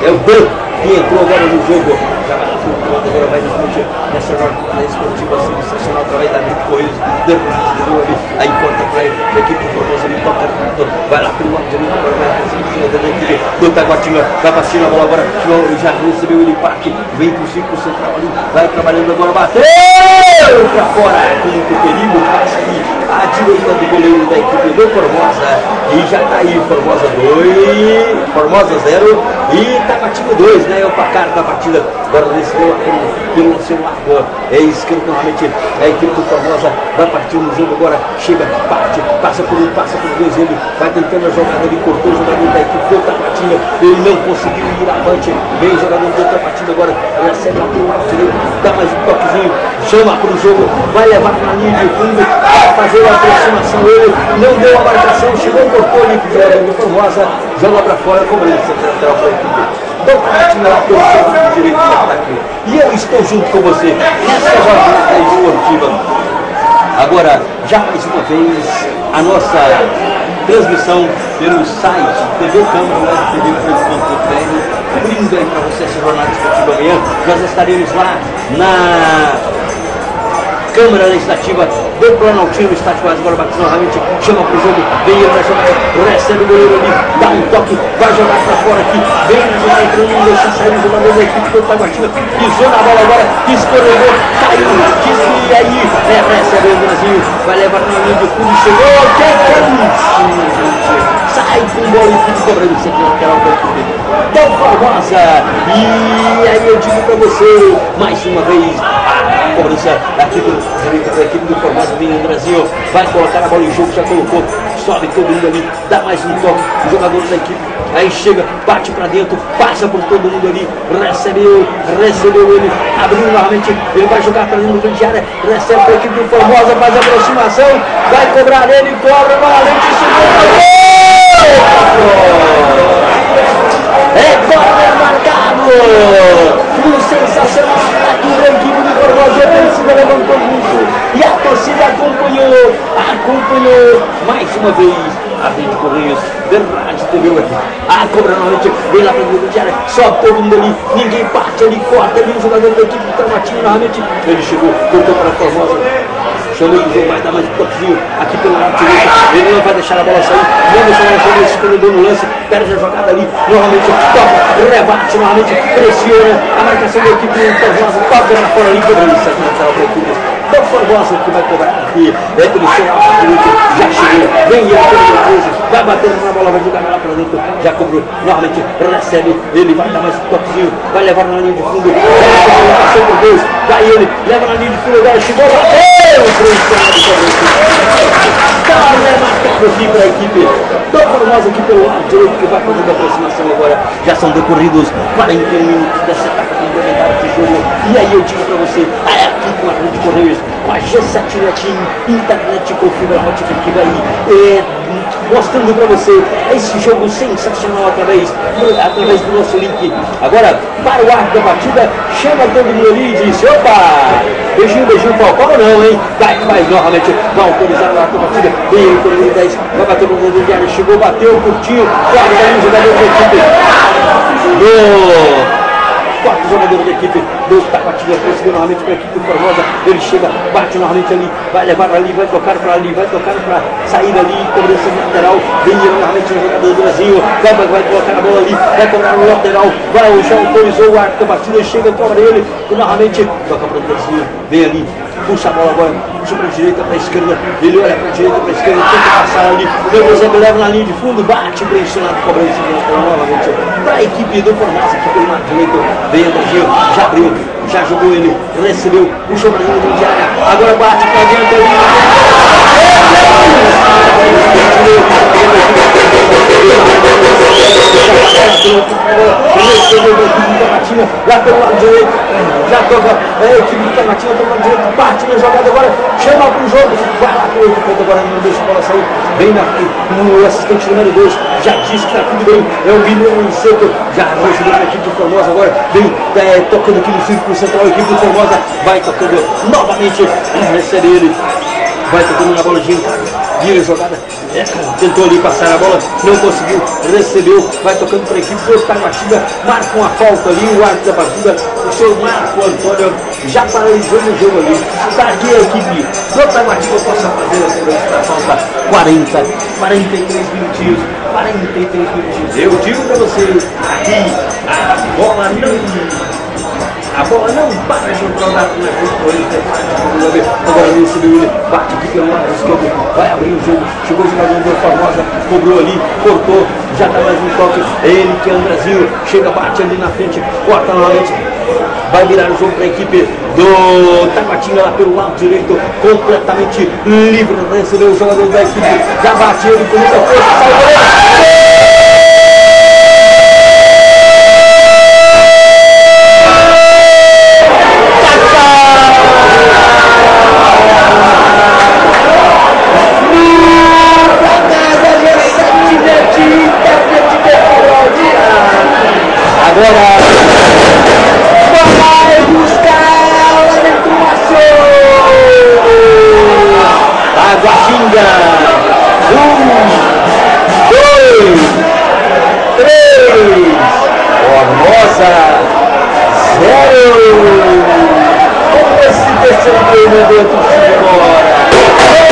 é o Branco, que entrou agora no jogo, já vai flutuando, agora vai discutir nessa jornada esportiva sensacional através da Brito Correios, aí corta para a equipe do Formosa, ele toca, vai lá pelo lado direito, agora vai da equipe do Taguatinga, vai passando a bola agora, já recebeu o empate, vem para o círculo central ali, vai trabalhando agora, bateu para fora, com muito perigo, passa aí à direita do goleiro da equipe do Formosa, e já está aí, Formosa 2, Formosa 0 e Taguatinga 2, né, é o placar da partida. Agora recebeu pelo seu lado esquerdo novamente, a equipe do Formosa vai partir no jogo agora, chega, parte, passa por um, passa por dois, ele vai tentando a jogada, ele cortou o jogador da equipe do Taguatinga, ele não conseguiu ir avante, vem o jogador do Taguatinga agora, recebe lá pelo lado direito, dá mais um toquezinho, chama para o jogo, vai levar na linha de fundo, vai fazer a aproximação, ele não deu a marcação, chegou, cortou ali, o jogador do Formosa, joga para fora, cobrança lateral para a equipe do Taguatinga lá pelo lado direito do ataque. E eu estou junto com você nessa jornada esportiva. Agora, já mais uma vez, a nossa transmissão pelo site TV Câmara, TV.com.br, abrindo aí para você essa jornada esportiva amanhã. Nós estaremos lá na Câmara Legislativa do Planaltino, estádio quase agora batendo novamente, chama para o jogo, vem ele na jogada, recebe o goleiro ali, dá um toque, vai jogar para fora aqui, vem na jogada entrando, não deixa sair o jogador da equipe do Taguatinga, pisou na bola agora, escorregou, caiu, disse e aí, recebe o Brasil, vai levar na linha de fundo, chegou, que é isso, gente, sai com bola e tudo cobrando, você que lateral da equipe do Formosa, e aí eu digo para você, mais uma vez, a cobrança aqui da equipe do Formosa, vem o Brasil, vai colocar a bola em jogo, já colocou, sobe todo mundo ali, dá mais um toque, o jogador da equipe, aí chega, bate pra dentro, passa por todo mundo ali, recebeu ele, abriu novamente, ele vai jogar pra dentro do grande área, recebe a equipe do Formosa, faz a aproximação, vai cobrar ele, cobra novamente, é corner marcado, um sensacional ataque da equipe do Formosa. torcida acompanhou mais uma vez a Rede Correios de Rádio TV. A cobra novamente vem lá para dentro de área, sobe todo mundo ali, ninguém parte ali, corta ali o jogador da equipe do Tabatinga novamente. Ele chegou, voltou para a Formosa. Chamou o jogo, vai dar mais um toquezinho aqui pelo lado direito. Ele não vai deixar a bola sair. Não deixar a bola sair, esse corredor no lance. Perde a jogada ali. Novamente toca, rebate, novamente pressiona a marcação da equipe do Formosa. Toca na fora ali, cobrança aqui na lateral para a equipe do Formosa que vai cobrar aqui. É pelo seu lado direito. Já chegou, vem ele pelo coisa. Vai batendo na bola, vai jogar lá para dentro. Já cobrou, novamente recebe. Ele vai dar mais um toquezinho. Vai levar na linha de fundo. Passou por dois. Vai ele, leva na linha de fundo. Agora chegou, bateu. Está remarcado aqui para a equipe do Formosa aqui pelo lado direito que vai fazer a aproximação agora. Já são decorridos 41 minutos dessa etapa complementar de jogo. E aí eu digo para você, aqui com a Rede Correios, com a G7 Net internet com fibra ótica que vai mostrando para você esse jogo sensacional através do nosso link. Agora, para o arco da partida, chama todo mundo ali e diz, opa, beijinho, Falcão não, hein? Vai novamente, vai autorizar lá a partida. Vem o número 10, vai bater no mundo de área, chegou, bateu, curtiu, quarto jogador da equipe. Quarto jogador da equipe do Tabatinga, conseguiu novamente para a equipe do Formosa. Ele chega, bate novamente ali, vai levar ali, vai tocar para ali, vai tocar para sair ali, cobrança de lateral. Vem novamente o jogador do Brasil, vai colocar a bola ali, vai cobrar no lateral, já autorizou o arco da partida, chega, cobra ele, e novamente toca para o Brasil, vem ali. Puxa a bola agora, puxa para a direita, para a esquerda, ele olha para a direita, para a esquerda, tenta passar ali, o leva na linha de fundo, bate, pressionado, cobrança de lateral novamente para a equipe do Formosa, aqui pelo lado direito, vem o Brasil, já abriu, já jogou ele, recebeu, puxou para a linha de área, agora bate para dentro ali, lá pelo lado direito, já toca, a equipe do Tabatinga pelo lado direito, parte na jogada agora, chama para o jogo, vai lá para o 8 pontos agora, não deixa a bola sair, vem no assistente número 2, já disse que está tudo bem, é o Guilherme Seco, já recebeu a equipe do Formosa agora, vem tocando aqui no círculo central, a equipe do Formosa vai tocando novamente, recebe ele. Vai tocando na bola de entrada, vira a jogada, tentou ali passar a bola, não conseguiu, recebeu, vai tocando para a equipe do Tabatinga, marca uma falta ali, o árbitro da partida, o seu Marco Antônio já paralisou o jogo ali, para que a equipe do Tabatinga possa fazer a segurança da falta. 43 minutinhos, eu digo para vocês, aqui a bola não para de rodar na frente. Agora ele subiu, ele bate aqui pelo lado esquerdo, vai abrir o jogo, chegou o jogador do Formosa, cobrou ali, cortou, já dá mais um toque, ele que é o Brasil, chega, bate ali na frente, corta novamente, vai virar o jogo para a equipe do Tabatinga lá pelo lado direito, completamente livre, recebeu o jogador da equipe, já bate ele com muita força, sai goleiro! Agora vai buscar lá dentro o ação. Tabatinga 1, 2, 3, Formosa 0. Como esse terceiro mandou a torcida embora?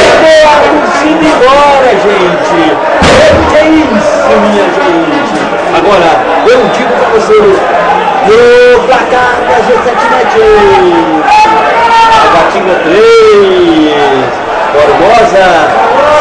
Mandou a torcida embora, gente. É isso, minha gente. Agora, eu digo para vocês, no placar da G7 Net, Tabatinga 3, Formosa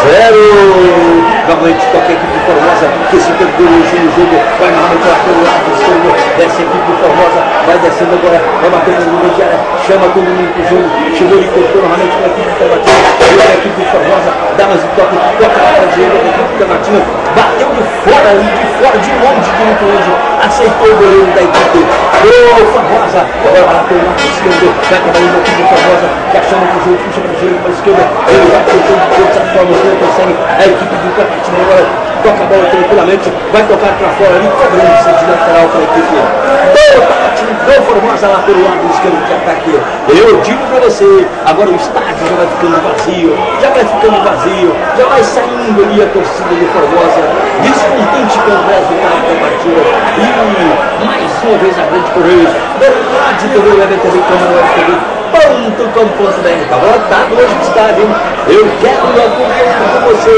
0. Novamente toca a equipe do Formosa, que se perdeu hoje no jogo, vai novamente lá pelo lado esquerdo dessa equipe do Formosa, vai descendo agora, vai batendo no meio de área, chama todo mundo pro jogo, chegou e cortou novamente para a equipe do Tabatinga, chegou a equipe do Formosa, dá mais um toque, toca para a direita da equipe do Tabatinga, bateu de fora de longe, de muito longe, aceitou o goleiro da equipe do Formosa, agora vai lá pelo lado esquerdo, vai trabalhando a equipe do Formosa, já chama pro jogo, puxa para a direita, para a esquerda, ele vai tentando de todas as formas, não consegue, a equipe do Tabatinga agora toca a bola tranquilamente, vai tocar para fora ali, cobrança de lateral para a equipe do Tabatinga. do Formosa lá pelo lado esquerdo de ataque. Eu digo pra você, agora o estádio já vai ficando vazio, já vai saindo ali a torcida do Formosa, descontente com o resultado da partida. E mais uma vez a Grande Correios, verdade também o EBTV, .com.br. Tá lotado hoje o estádio, hein? Eu quero acompanhar com você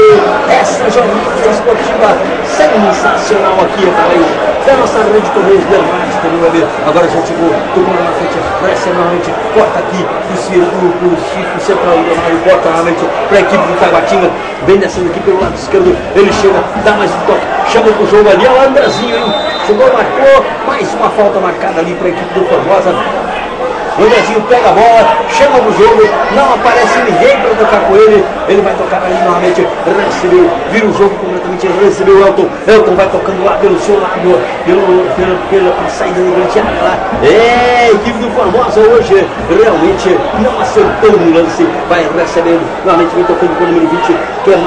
essa jornada esportiva sensacional aqui através da nossa Rede Correios Verdade também. Agora já chegou, tocou na frente, recebe novamente, corta aqui o Chico Central do Raio, corta novamente para a equipe do Taguatinga, vem descendo aqui pelo lado esquerdo, ele chega, dá mais um toque, chama pro jogo ali, é o Andrezinho, hein? Chegou, marcou, mais uma falta marcada ali para a equipe do Formosa. O Andrezinho pega a bola, chama pro jogo, não aparece ninguém para tocar com ele, ele vai tocar ali novamente, recebeu, vira o jogo completamente, recebeu o Elton vai tocando lá pelo seu lado, pela saída do grande área lá. A equipe do Formosa hoje realmente não acertou no lance, vai recebendo, novamente vem tocando com o número 20, que é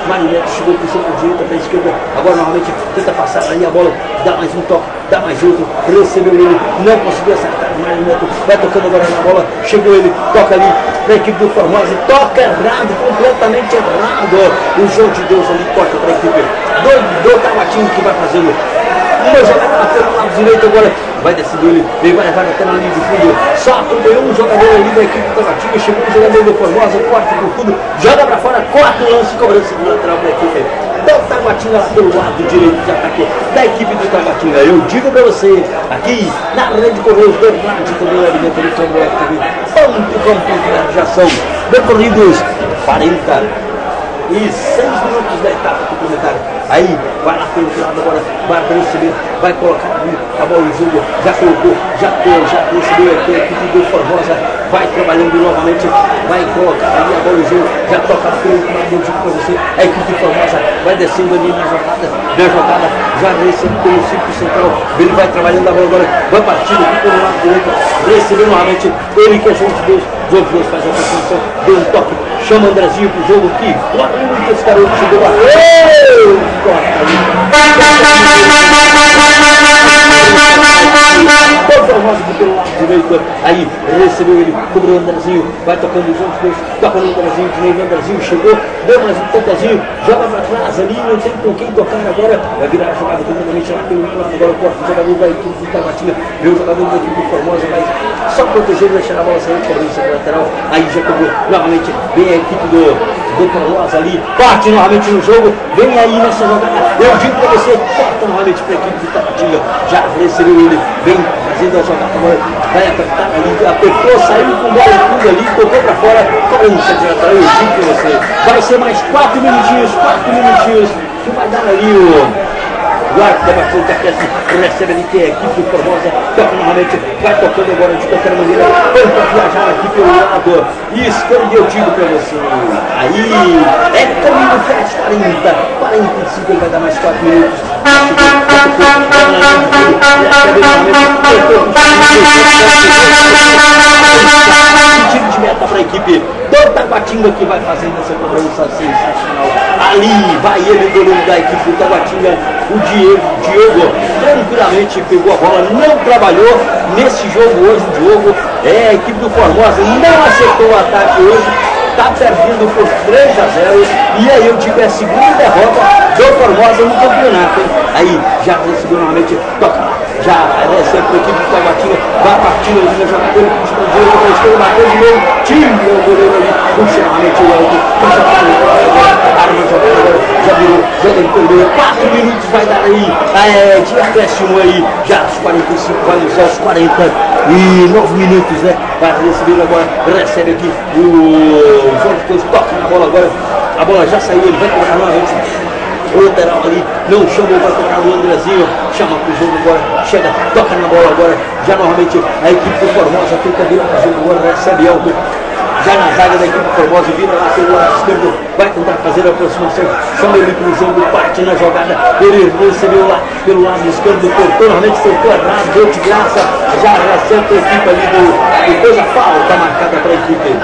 Mário Neto chegou por cima da direita, para a esquerda, agora novamente tenta passar ali a bola, dá mais um toque, dá mais outro, recebeu ele, não conseguiu acertar, Mário Neto vai tocando agora na bola, chegou ele, toca ali para a equipe do Formosa, toca errado, completamente errado, o João de Deus ali toca para a equipe do Taguatinga, que vai fazendo uma jogada pelo lado direito agora, vai decidir ele vai levar até na linha de fundo, só acompanhou um jogador ali da equipe do Taguatinga, chegou um jogador do Formosa, corta por fundo, joga para fora, corta o lance, cobrança do lateral para a equipe do Taguatinga lá pelo lado direito de ataque da equipe do Taguatinga. Eu digo para você, aqui na Rede Correios Verdade, também .com.br, já são decorridos 46 minutos da etapa complementar. Aí, vai lá pelo lado agora, vai receber, vai colocar ali a bola no jogo, já colocou, já recebeu aqui a equipe do Formosa, vai trabalhando novamente, vai colocar ali a bola no jogo, já toca pelo lado do jogo para você, a equipe do Formosa vai descendo ali na jogada, já recebe pelo círculo central, ele vai trabalhando a bola agora, vai partindo aqui pelo lado direito, recebeu novamente, ele que é João de Deus, faz a posição, deu um toque, chama o Andrezinho pro jogo aqui, olha muito esse garoto chegou lá, Formosa pelo lado direito, aí recebeu ele, cobrou o Andrezinho, vai tocando o João de Deus, toca no Andrezinho, que nem o Andrezinho chegou, deu mais um toquezinho, joga pra trás ali, não tem com quem tocar agora, vai virar a jogada completamente lá pelo lado, agora corta o jogador da equipe do Taguatinga, vê o jogador da equipe do Formosa, vai só proteger, deixar a bola sair, cobrança lateral, aí já cobrou, novamente vem a equipe do Formosa ali, parte novamente no jogo, vem aí nessa jogada, eu digo pra você, corta novamente pra equipe do Taguatinga, já recebeu ele, vem fazendo a jogada agora, vai apertar ali, apertou, saiu com bola tudo ali, tocou pra fora, cobrança de lateral, eu digo pra você, vai ser mais 4 minutinhos, que vai dar ali o arco da batida que recebe ali, que é a equipe do Formosa, toca novamente, vai tocando agora de qualquer maneira, tenta viajar aqui pelo lado esquerdo, eu digo pra você, aí é caminho faz 45, ele vai dar mais 4 minutos, tiro de meta para a equipe do Taguatinga, que vai fazendo essa cobrança sensacional. Ali vai ele, goleiro da equipe do Taguatinga, o Diogo tranquilamente pegou a bola, não trabalhou nesse jogo hoje. O Diogo a equipe do Formosa não acertou o ataque hoje, está perdendo por 3-0, e aí eu digo, é a segunda derrota do Formosa no campeonato, hein? Aí já recebeu novamente, toca, já recebe a equipe do Taguatinga, vai partindo ali na jogada, ele puxa para o direito, para a esquerda, bateu de novo, tira o goleiro ali, puxa novamente o Elton, puxa para o arma jogada agora, já virou, já deve perder, 4 minutos vai dar aí, de acréscimo aí, já aos 45, vai usar os 49 minutos, né? Vai receber agora, recebe aqui o João de Deus, toca na bola agora, a bola já saiu, ele vai cobrar novamente. O lateral ali, não chamou, vai tocar no Andrezinho, chama pro jogo agora, chega, toca na bola agora, já novamente a equipe do Formosa tenta virar pro jogo agora, recebe Elton, já na zaga da equipe do Formosa, vira lá pelo lado esquerdo, vai tentar fazer a aproximação, chama ele pro jogo, parte na jogada, ele recebeu lá pelo lado esquerdo, cortou, normalmente cortou errado, deu de graça, já recebe a equipe ali do coisa, falta marcada para a equipe.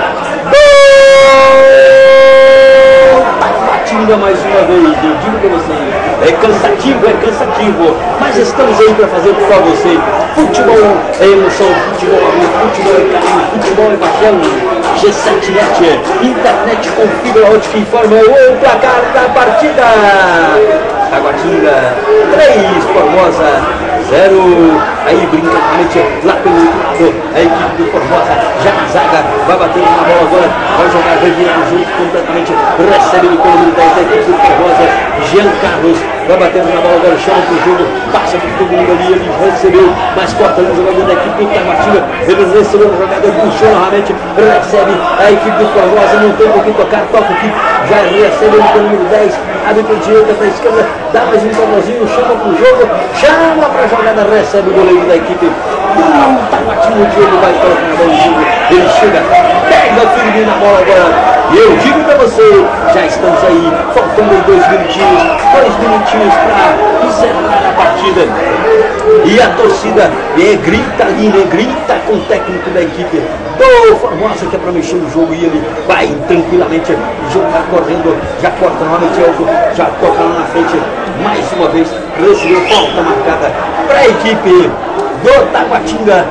Taguatinga mais uma vez, eu digo pra vocês, é cansativo, mas estamos aí pra fazer pra você. Futebol é emoção, futebol é amor, futebol é carinho, futebol é paixão. G7net, internet com fibra ótica informa o placar da partida. Taguatinga 3, Formosa 0. Aí brinca realmente lá pelo outro lado. A equipe do Formosa já na zaga, vai batendo na bola agora, vai jogar, vai virar o jogo completamente. Recebe o número 10 da equipe do Formosa, Jean Carlos, vai batendo na bola agora, chama pro jogo, passa por todo mundo ali, ele recebeu, mas corta o jogador da equipe do Taguatinga, ele recebeu o jogador, puxou novamente, recebe a equipe do Formosa, não tem por que tocar, toca aqui, já recebeu o número 10, abre para a direita, para a esquerda, dá mais um toquezinho, chama pro jogo, chama para a jogada, recebe o goleiro da equipe do Taguatinga, o Diego vai colocar na bola do jogo, ele chega, pega firme na bola agora. E eu digo pra você, já estamos aí, faltando 2 minutinhos para encerrar a partida. E a torcida grita ali, grita com o técnico da equipe do Formosa, que é para mexer no jogo, e ele vai tranquilamente, o jogo vai correndo, já corta novamente algo, já toca lá na frente, mais uma vez, recebeu falta marcada para a equipe do Taguatinga,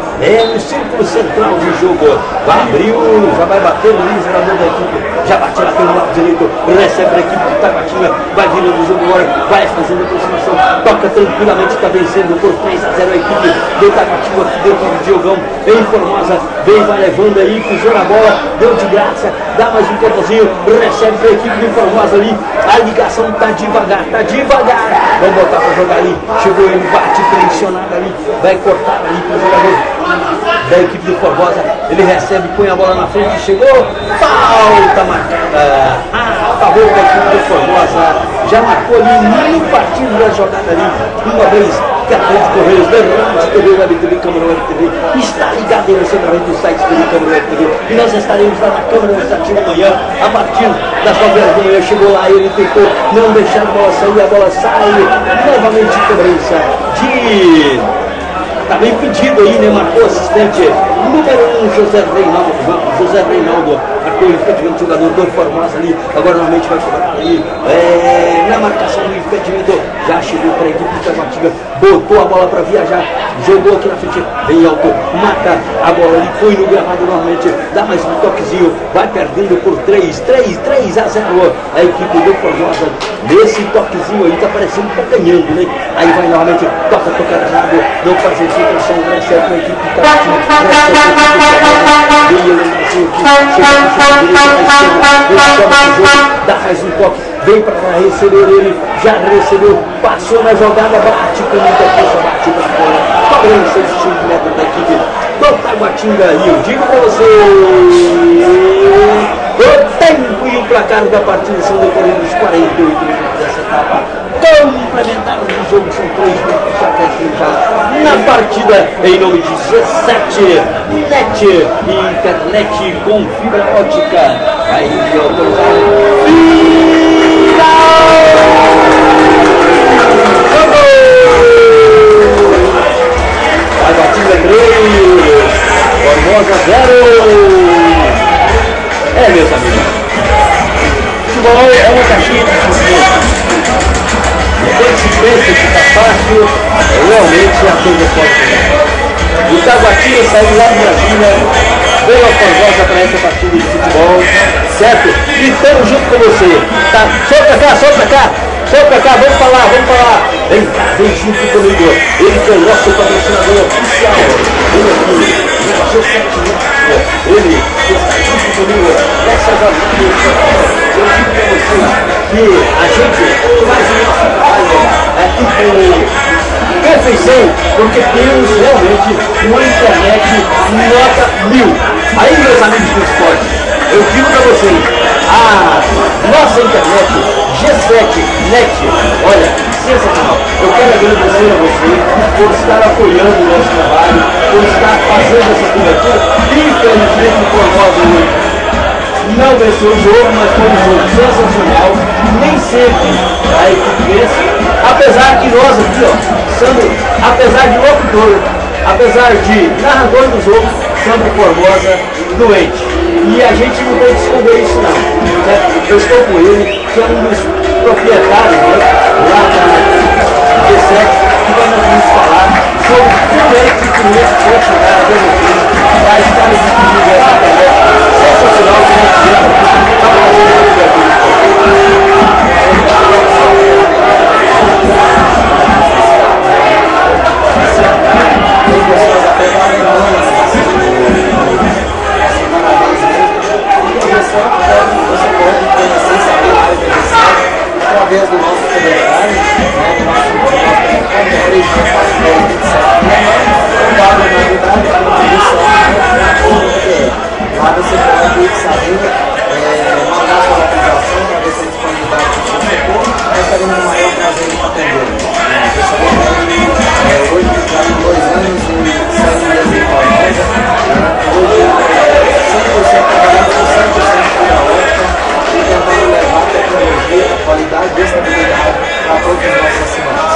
no círculo central de jogo, abriu, já vai bater no jogador da equipe, já bate lá pelo lado direito, recebe a equipe do Taguatinga, vai virando o jogo agora, vai fazendo a aproximação, toca tranquilamente, está vencendo por 3-0 a equipe do Taguatinga, dentro do Diogão, em Formosa, vem, vai levando aí, pisou na bola, deu de graça, dá mais um toquezinho, recebe para a equipe do Formosa ali, a ligação tá devagar, vamos botar para jogar ali, chegou ele, bate tensionado ali, vai cortar ali para o jogador da equipe do Formosa, ele recebe, põe a bola na frente, chegou, falta marcada a favor da equipe do Formosa, já marcou ali no partido da jogada ali, uma vez que a Rede Correios, da TV, Web TV, Câmara Web TV, está ligado em você através do site TV, Câmara Web TV, e nós estaremos lá na Câmara Legislativa amanhã, a partir das 9 horas da manhã, chegou lá, ele tentou não deixar a bola sair, a bola sai, novamente cobrança de... Tá bem pedido aí, né? Marcou assistente número 1, José Reinaldo, marcou o impedimento, jogador do Formosa ali, agora normalmente vai cobrar ali, na marcação do impedimento, já chegou para a equipe do Taguatinga, botou a bola para viajar, jogou aqui na frente, bem alto, mata a bola ali, foi no gramado normalmente, dá mais um toquezinho, vai perdendo por 3-0 a equipe do Formosa, nesse toquezinho aí, tá parecendo que tá ganhando, né? Aí vai novamente, toca errado, não faz infiltração, recebe a equipe do Taguatinga, recebe a equipe do Formosa, e ele dá mais um toque, vem para receber ele, já recebeu, passou na jogada, bate com muita força, bate para fora, cobrança de 5 metros da equipe do Taguatinga. E eu digo para você, o tempo e o placar da partida são decorridos 48 minutos dessa etapa complementar do jogo, são 3 minutos já na partida, em nome de G7net, internet com fibra ótica, aí autorizado, Taguatinga 3, Formosa 0. Meus amigos, futebol é uma caixinha de surpresa. Quando se pensa que está fácil, realmente a coisa pode ser. O Taguatinga saiu lá do Brasília, veio a Formosa para essa partida de futebol, certo? Gritando junto com você, tá? Solta cá, vamos falar. Vem cá, vem junto comigo. Ele que é o nosso patrocinador oficial. Vem aqui, ele está junto comigo nessa jornada. Eu digo para vocês que a gente faz o nosso trabalho aqui com perfeição, porque temos realmente uma internet nota 1000. Aí, meus amigos do esporte, eu digo para vocês, a nossa internet G7net, olha, sensacional. Eu quero agradecer a você por estar apoiando o nosso trabalho, por estar fazendo essa cobertura. Infelizmente o Formosa não venceu o jogo, mas foi um jogo sensacional. Nem sempre a equipe vence, apesar de nós aqui, ó, apesar de locutor, apesar de narrador do jogo, Sandro Formosa doente. E a gente não tem que esconder isso não. Certo? Eu estou com ele, que é um dos proprietários, né, lá da G7, que vai nos falar sobre como é que o cliente pode chegar a vocês para estar distribuindo essa internet sensacional que nós temos para fazer a vida. Através do nosso comentário, do nosso lá você pode saber mandar sua localização para ver se a disponibilidade do seu setor, nós estaremos no maior prazer de atender. Hoje, já em 2 anos e 7 meses de Formosa, hoje 100% trabalhando com 100% fibra ótica e tentando levar a tecnologia, a qualidade e a estabilidade para todos os nossos assinantes.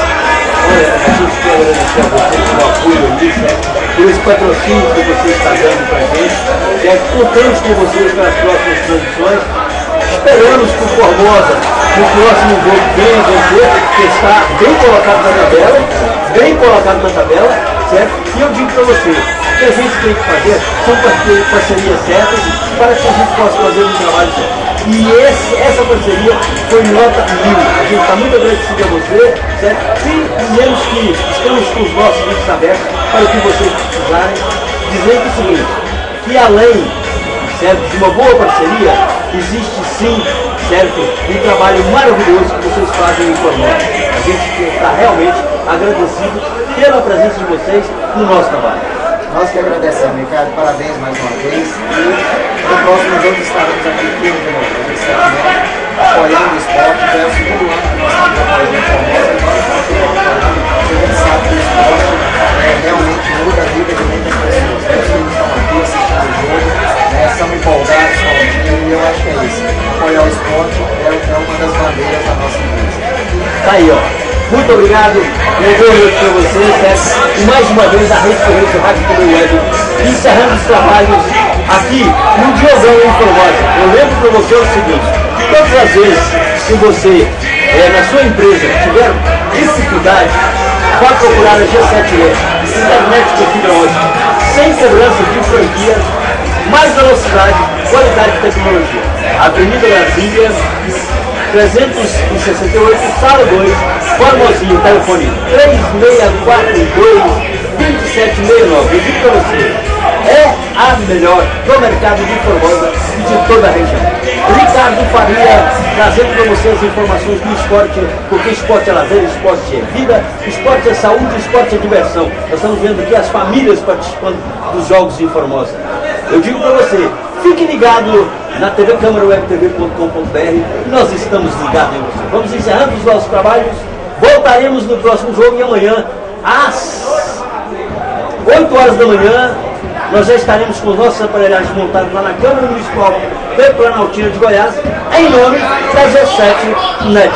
Olha, a gente quer agradecer a você pelo apoio ali, certo? Por esse patrocínio que você está dando para a gente, certo? Contamos com vocês para as próximas transmissões. Esperamos que o Formosa, no próximo jogo, venha vencer, que está bem colocado na tabela, certo? E eu digo para você, o que a gente tem que fazer são parcerias certas para que a gente possa fazer um trabalho certo. E essa parceria foi nota 1000. A gente está muito agradecido a você, certo? E dizemos que estamos com os nossos links abertos para o que vocês precisarem. Dizendo o seguinte, que além, certo, de uma boa parceria, existe sim, certo, um trabalho maravilhoso que vocês fazem em Formosa. A gente está realmente agradecido pela presença de vocês no nosso trabalho. Nós que agradecemos, Ricardo, parabéns mais uma vez. E no próximo jogo estaremos aqui firme de novo, apoiando o esporte. Já é o segundo ano que nós estamos apoiando o Formosa. A gente sabe que o esporte realmente muda a vida de muitas pessoas. Os filhos estão aqui assistindo o jogo, são empolgados com o time e eu acho que é isso. Apoiar o esporte é uma das bandeiras da nossa empresa. Tá aí, ó. Muito obrigado, um boa noite para vocês, certo? E mais uma vez a Rede Correio Rádio TV Web, encerrando os trabalhos aqui no Diogão em Formosa. Eu lembro para você o seguinte, todas as vezes que você, na sua empresa, tiver dificuldade, pode procurar a G7E, internet de fibra ótica, sem cobrança de franquia, mais velocidade, qualidade de tecnologia. Avenida Brasília, 368, sala 2, Formosinha, telefone 3642-2769. Eu digo para você, é a melhor do mercado de Formosa e de toda a região. Ricardo Faria, trazendo para você as informações do esporte, porque esporte é lazer, esporte é vida, esporte é saúde, esporte é diversão. Nós estamos vendo aqui as famílias participando dos jogos em Formosa. Eu digo para você, fique ligado na TV Câmara WebTV.com.br e nós estamos ligados em você. Vamos encerrando os nossos trabalhos, voltaremos no próximo jogo e amanhã às 8 horas da manhã nós já estaremos com os nossos aparelhagens montados lá na Câmara Municipal Planaltina de Goiás, em nome da G7 Net.